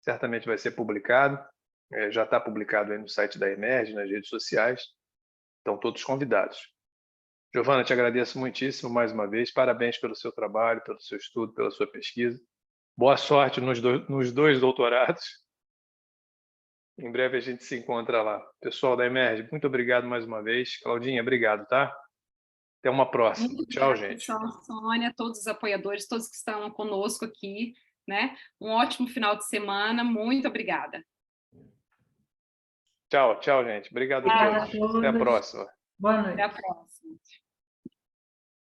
certamente vai ser publicado, já está publicado aí no site da Emerge, nas redes sociais, estão todos convidados. Giovana, te agradeço muitíssimo mais uma vez, parabéns pelo seu trabalho, pelo seu estudo, pela sua pesquisa, boa sorte nos 2 doutorados, em breve a gente se encontra lá. Pessoal da Emerge, muito obrigado mais uma vez. Claudinha, obrigado, tá? Até uma próxima. Muito Tchau, obrigada, gente. pessoal, Sônia, todos os apoiadores, todos que estão conosco aqui, né? Um ótimo final de semana, muito obrigada. Tchau, tchau, gente. Obrigado a Obrigada a todos. Até a todos. próxima. Boa Até a noite. próxima.